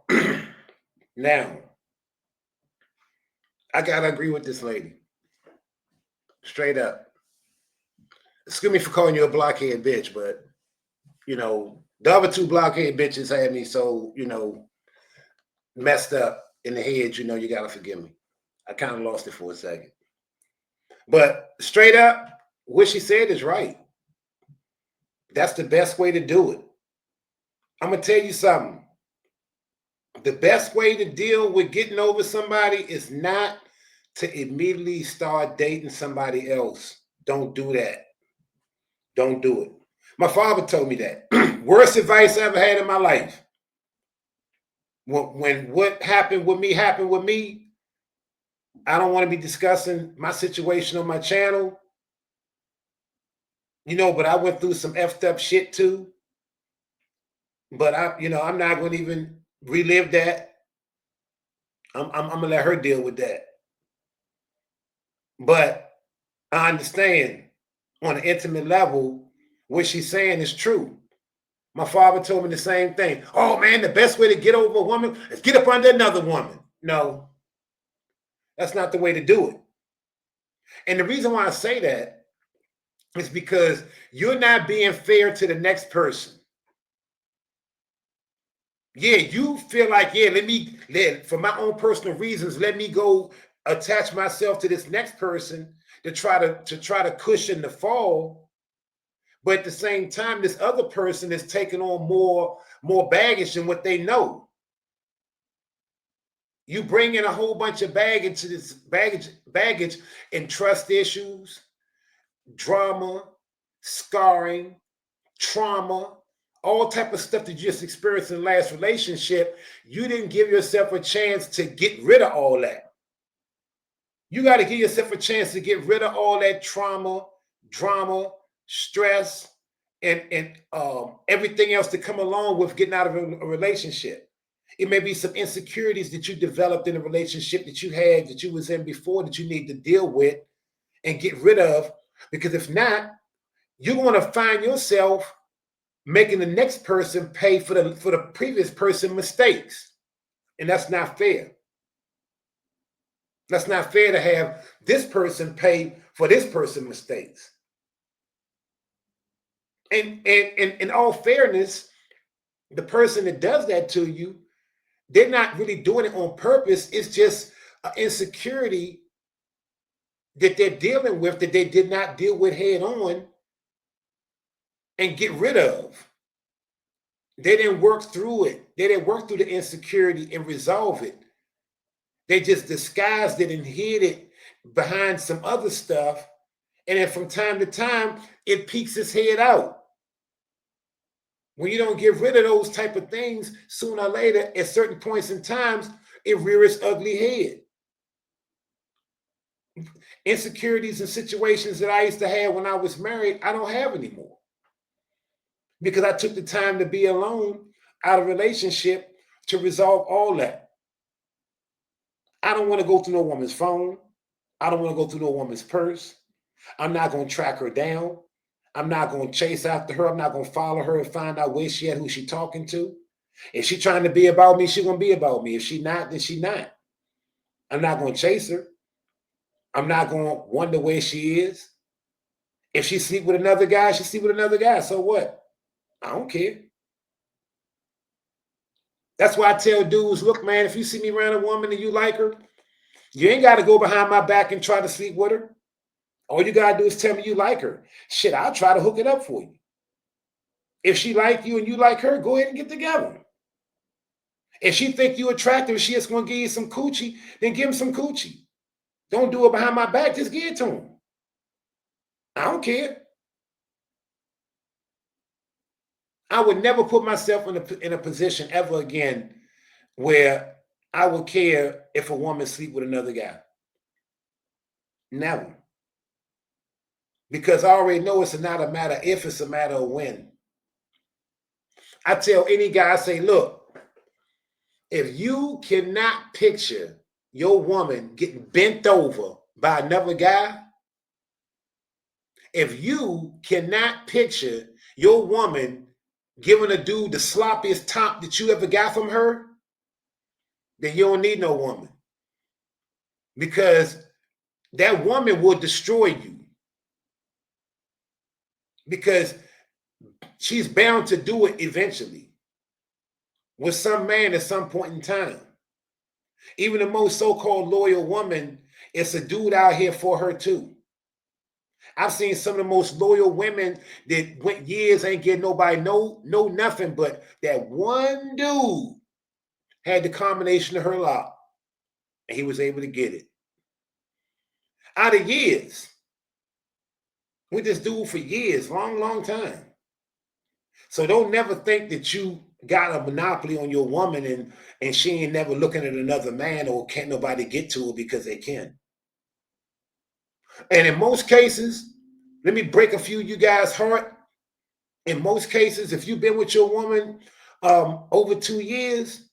I gotta agree with this lady. Straight up. Excuse me for calling you a blockhead bitch, but the other two blockhead bitches had me so, messed up in the head, you gotta forgive me. I kind of lost it for a second. But straight up, what she said is right. That's the best way to do it. I'm gonna tell you something. The best way to deal with getting over somebody is not to immediately start dating somebody else. Don't do that. Don't do it. My father told me that. Worst advice I ever had in my life. When what happened with me, I don't want to be discussing my situation on my channel. But I went through some effed up shit too. But I'm not going to even relive that. I'm gonna let her deal with that. But I understand on an intimate level what she's saying is true. My father told me the same thing. Oh man, the best way to get over a woman is get up under another woman. No, that's not the way to do it. And the reason why I say that is because you're not being fair to the next person. Yeah, you feel like, for my own personal reasons, let me go attach myself to this next person to try to cushion the fall. But at the same time, this other person is taking on more baggage than what they know. You bring in a whole bunch of baggage to this baggage and trust issues, drama, scarring, trauma, all type of stuff that you just experienced in the last relationship. You didn't give yourself a chance to get rid of all that. You got to give yourself a chance to get rid of all that trauma, drama, stress, and everything else to come along with getting out of a relationship. It may be some insecurities that you developed in a relationship that you was in before that you need to deal with and get rid of, because if not, you're going to find yourself making the next person pay for the previous person's mistakes. And that's not fair. That's not fair to have this person pay for this person's mistakes. And in all fairness, the person that does that to you, they're not really doing it on purpose. It's just an insecurity that they're dealing with that they did not deal with head on and get rid of. They didn't work through it. They didn't work through the insecurity and resolve it. They just disguised it and hid it behind some other stuff. And then from time to time, it peeks its head out. When you don't get rid of those type of things, sooner or later, at certain points in times, it rears its ugly head. Insecurities and situations that I used to have when I was married, I don't have anymore. Because I took the time to be alone out of relationship to resolve all that. I don't want to go through no woman's phone. I don't want to go through no woman's purse. I'm not going to track her down. I'm not going to chase after her. I'm not going to follow her and find out where she at, who she talking to. If she trying to be about me, she going to be about me. If she not, then she not. I'm not going to chase her. I'm not going to wonder where she is. If she sleep with another guy, she sleep with another guy. So what? I don't care. That's why I tell dudes, look, man, if you see me around a woman and you like her, you ain't got to go behind my back and try to sleep with her. All you got to do is tell me you like her. Shit, I'll try to hook it up for you. If she like you and you like her, go ahead and get together. If she think you attractive, she is going to give you some coochie, then give him some coochie. Don't do it behind my back. Just give it to him. I don't care. I would never put myself in a position ever again where I would care if a woman sleep with another guy. Never. Because I already know it's not a matter if, it's a matter of when. I tell any guy, I say, look, if you cannot picture your woman getting bent over by another guy, if you cannot picture your woman giving a dude the sloppiest top that you ever got from her, then you don't need no woman. Because that woman will destroy you. Because she's bound to do it eventually with some man at some point in time. Even the most so-called loyal woman, it's a dude out here for her too. I've seen some of the most loyal women that went years ain't getting nobody, no nothing, but that one dude had the combination of her lot, and he was able to get it. Out of years. With this dude for years, long time. So don't never think that you got a monopoly on your woman and she ain't never looking at another man, or can't nobody get to her because they can. And in most cases, let me break a few of you guys' heart. In most cases, if you've been with your woman over 2 years,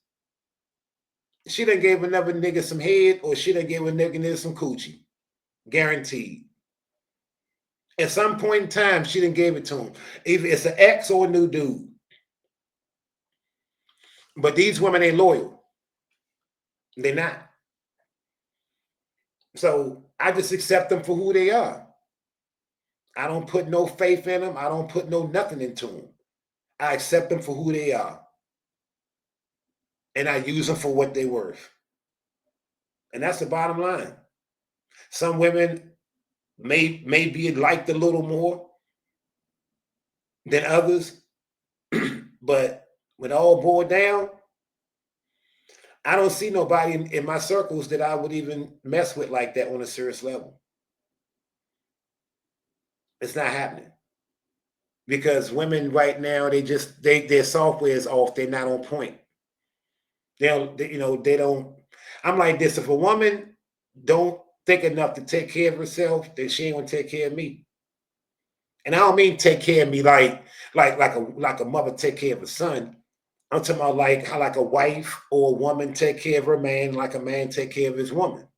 she done gave another nigga some head, or she done gave a nigga some coochie. Guaranteed. At some point in time, she done gave it to him. Either it's an ex or a new dude. But these women ain't loyal. They're not. So I just accept them for who they are. I don't put no faith in them. I don't put no nothing into them. I accept them for who they are. And I use them for what they're worth. And that's the bottom line. Some women may be liked a little more than others. But when all boiled down, I don't see nobody in my circles that I would even mess with like that on a serious level. It's not happening. Because women right now, their software is off. They're not on point. They don't. I'm like this. If a woman don't think enough to take care of herself, then she ain't gonna take care of me. And I don't mean take care of me like a mother take care of a son. I'm talking about like how like a wife or a woman take care of her man, like a man take care of his woman.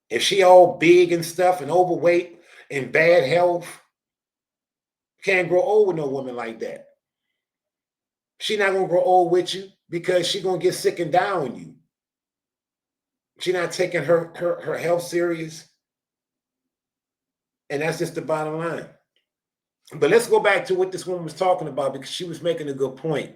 If she all big and stuff and overweight and bad health, can't grow old with no woman like that. She not gonna grow old with you because she gonna get sick and die on you. She not taking her health serious. And that's just the bottom line. But let's go back to what this woman was talking about, because she was making a good point.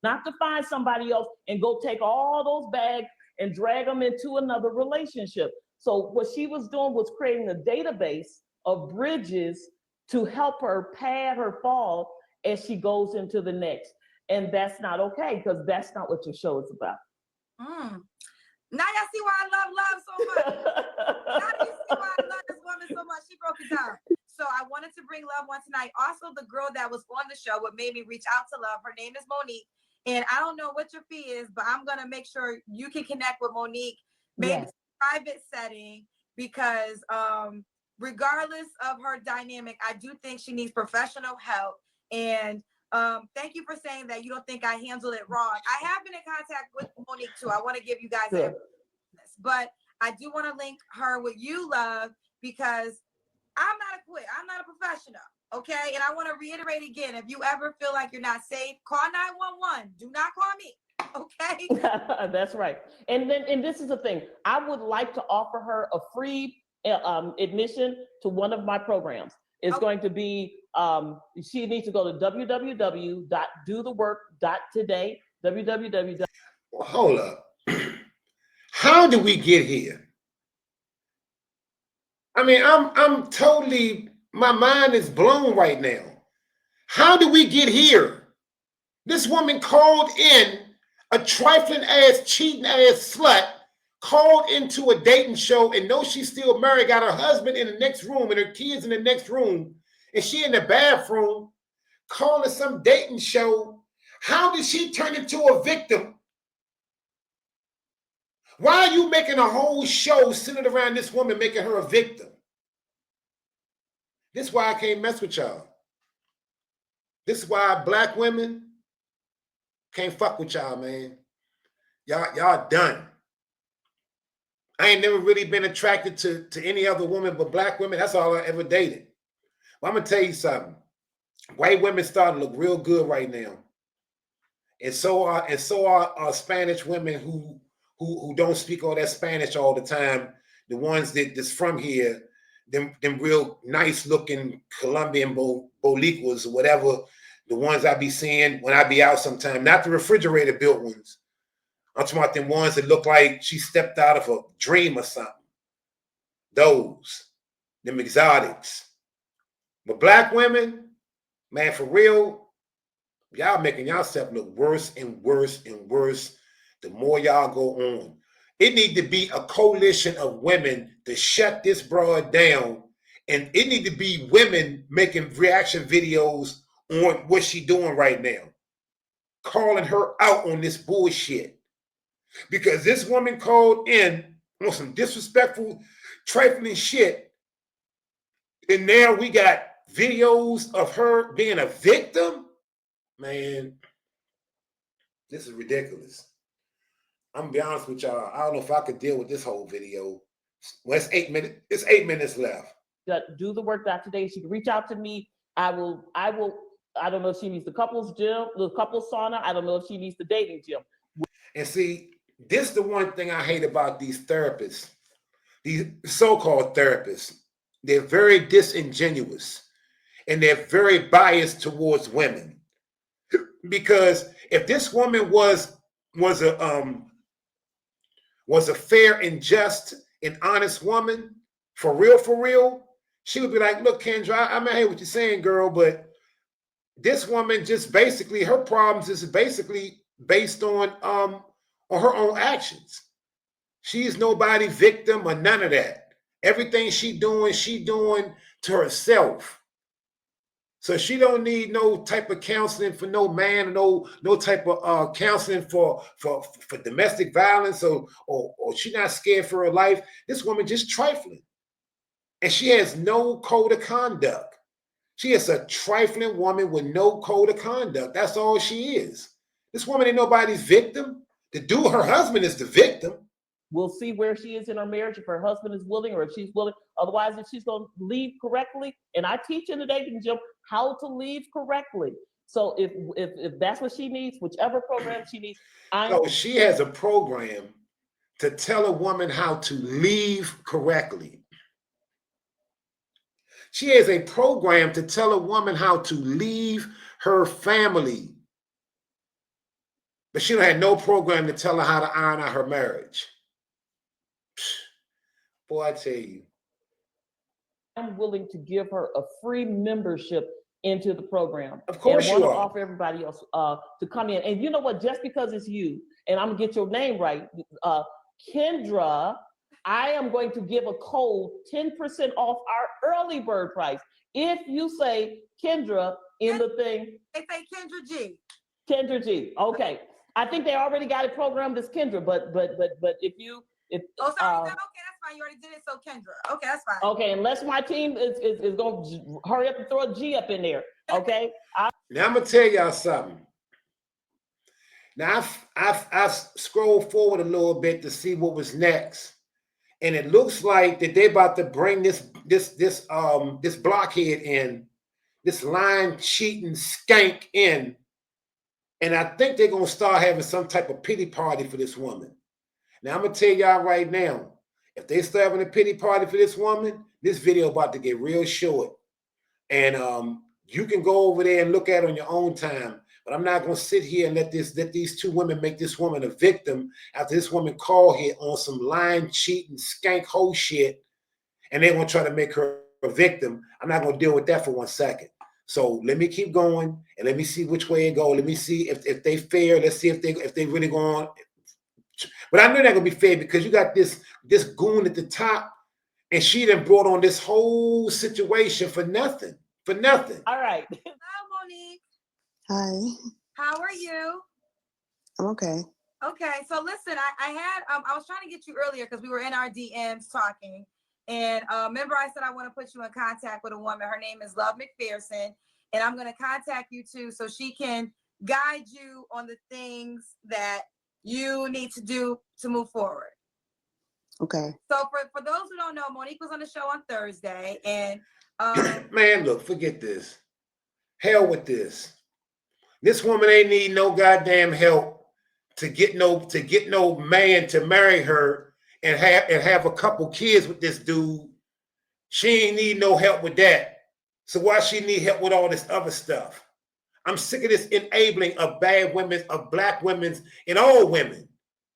Not to find somebody else and go take all those bags and drag them into another relationship. So what she was doing was creating a database of bridges to help her pad her fall as she goes into the next. And that's not okay, because that's not what your show is about. Now y'all see why I love so much. Now you see why I love this woman so much. She broke it down. So I wanted to bring Love on tonight. Also, the girl that was on the show, what made me reach out to Love, her name is Monique. And I don't know what your fee is, but I'm going to make sure you can connect with Monique, maybe in a private setting, because regardless of her dynamic, I do think she needs professional help. And thank you for saying that you don't think I handled it wrong. I have been in contact with Monique too. I want to give you guys that, but I do want to link her with you, love, because I'm not a quit. I'm not a professional. Okay. And I want to reiterate again, if you ever feel like you're not safe, call 911. Do not call me. Okay. That's right. And this is the thing. I would like to offer her a free admission to one of my programs. It's going to be, she needs to go to www.dothework.today, www. Well, hold up. How did we get here? I mean, I'm totally, my mind is blown right now. How did we get here? This woman called in, a trifling ass, cheating ass slut, called into a dating show and knows she's still married, got her husband in the next room and her kids in the next room, and she in the bathroom calling some dating show. How did she turn into a victim? Why are you making a whole show centered around this woman, making her a victim? This is why I can't mess with y'all. This is why black women can't fuck with y'all, man. Y'all done. I ain't never really been attracted to any other woman but black women. That's all I ever dated. But I'm gonna tell you something. White women starting to look real good right now, and so are Spanish women who don't speak all that Spanish all the time. The ones that's from here, them real nice looking Colombian bolicuas or whatever. The ones I be seeing when I be out sometime, not the refrigerator built ones. I'm talking about them ones that look like she stepped out of a dream or something. Those, them exotics. But black women, man, for real, y'all making yourself look worse and worse and worse the more y'all go on. It need to be a coalition of women to shut this broad down, and it need to be women making reaction videos on what she doing right now, calling her out on this bullshit. Because this woman called in on some disrespectful, trifling shit, and now we got videos of her being a victim. Man, this is ridiculous. I'm gonna be honest with y'all. I don't know if I could deal with this whole video. Well, it's 8 minutes. It's 8 minutes left. Do the work today. She can reach out to me. I will. I don't know if she needs the couples gym, the couples sauna. I don't know if she needs the dating gym. And see, this is the one thing I hate about these therapists, these so-called therapists. They're very disingenuous and they're very biased towards women. Because if this woman was a fair and just and honest woman, for real, she would be like, look, Kendra, I'm not hear what you're saying, girl, but this woman just basically, her problems is basically based on her own actions. She's nobody victim or none of that. Everything she doing to herself. So she don't need no type of counseling for no man, no type of counseling for domestic violence, or she not scared for her life. This woman just trifling. And she has no code of conduct. She is a trifling woman with no code of conduct. That's all she is. This woman ain't nobody's victim. The dude, her husband, is the victim. We'll see where she is in her marriage, if her husband is willing or if she's willing. Otherwise, if she's going to leave correctly, and I teach in the dating gym how to leave correctly. So if that's what she needs, whichever program she needs. So she has a program to tell a woman how to leave correctly. She has a program to tell a woman how to leave her family. But she don't have no program to tell her how to iron out her marriage. Boy, I tell you. I'm willing to give her a free membership into the program. Of course you are. And I want to offer everybody else to come in. And you know what? Just because it's you, and I'm going to get your name right, Kendra, I am going to give a code 10% off our early bird price. If you say Kendra in the thing. They say Kendra G. Kendra G. Okay. I think they already got it programmed as Kendra, but if oh, sorry, okay, that's fine. You already did it, so Kendra. Okay, that's fine. Okay, unless my team is going to hurry up and throw a G up in there. Okay. Now I'm gonna tell y'all something. Now I scrolled forward a little bit to see what was next, and it looks like that they're about to bring this blockhead in, this lying, cheating skank in, and I think they're gonna start having some type of pity party for this woman. Now I'm gonna tell y'all right now, if they start having a pity party for this woman, this video about to get real short, and you can go over there and look at it on your own time. But I'm not gonna sit here and let these two women make this woman a victim after this woman called here on some lying, cheating, skank hoe shit, and they gonna try to make her a victim. I'm not gonna deal with that for 1 second. So let me keep going and let me see which way it go. Let me see if they fair. Let's see if they really go on. But I know they're gonna be fair because you got this goon at the top, and she done brought on this whole situation for nothing. For nothing. All right. Hello, Monique. Hi, How are you? I'm okay. Okay, so listen, I was trying to get you earlier because we were in our DMs talking, and remember I said I want to put you in contact with a woman. Her name is Love McPherson, and I'm going to contact you too so she can guide you on the things that you need to do to move forward. Okay. So for those who don't know, Monique was on the show on Thursday, and man, look, forget this. Hell with this. This woman ain't need no goddamn help to get no man to marry her and have a couple kids with this dude. She ain't need no help with that. So why she need help with all this other stuff? I'm sick of this enabling of bad women, of black women, and all women.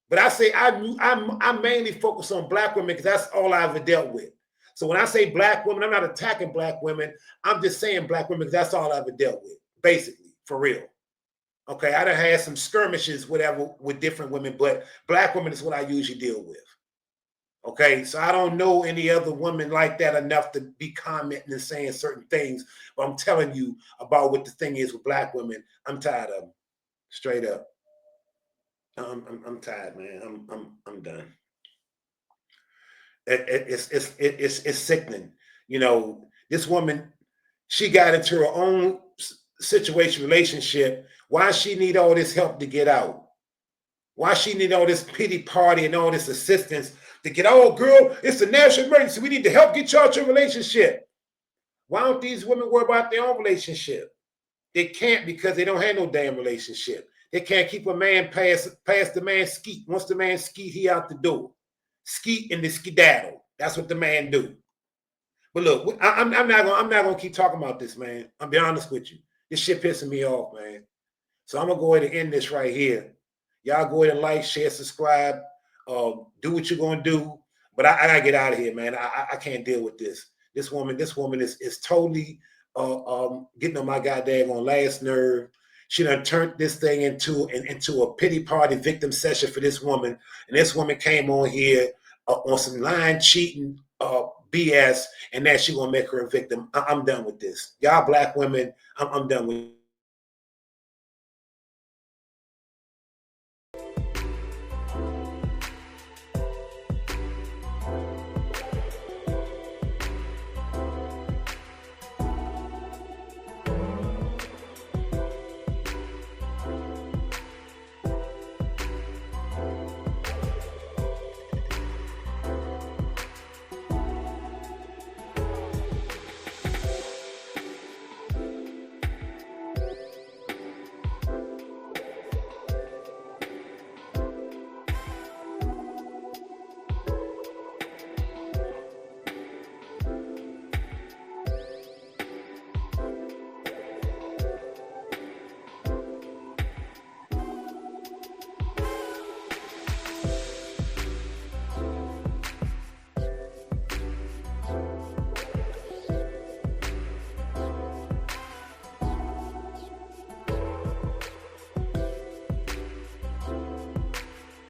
But I say I mainly focus on black women because that's all I've ever dealt with. So when I say black women, I'm not attacking black women. I'm just saying black women because that's all I've ever dealt with, basically, for real. Okay, I done had some skirmishes, whatever, with different women, but black women is what I usually deal with. Okay, so I don't know any other women like that enough to be commenting and saying certain things, but I'm telling you about what the thing is with black women. I'm tired of them, straight up. I'm tired, man. I'm done. It's sickening. You know, this woman, she got into her own situation, relationship. Why she need all this help to get out? Why she need all this pity party and all this assistance to get out? Oh, girl, it's a national emergency. We need to help get you out your relationship. Why don't these women worry about their own relationship? They can't because they don't have no damn relationship. They can't keep a man past the man skeet. Once the man skeet, he out the door. Skeet and the skedaddle. That's what the man do. But look, I'm not gonna keep talking about this, man. I'll be honest with you. This shit pissing me off, man. So I'm gonna go ahead and end this right here. Y'all go ahead and like, share, subscribe, do what you're gonna do. But I gotta get out of here, man. I can't deal with this. This woman is totally getting on my goddamn last nerve. She done turned this thing into a pity party victim session for this woman. And this woman came on here on some lying, cheating BS, and now she gonna make her a victim. I'm done with this. Y'all black women, I'm done with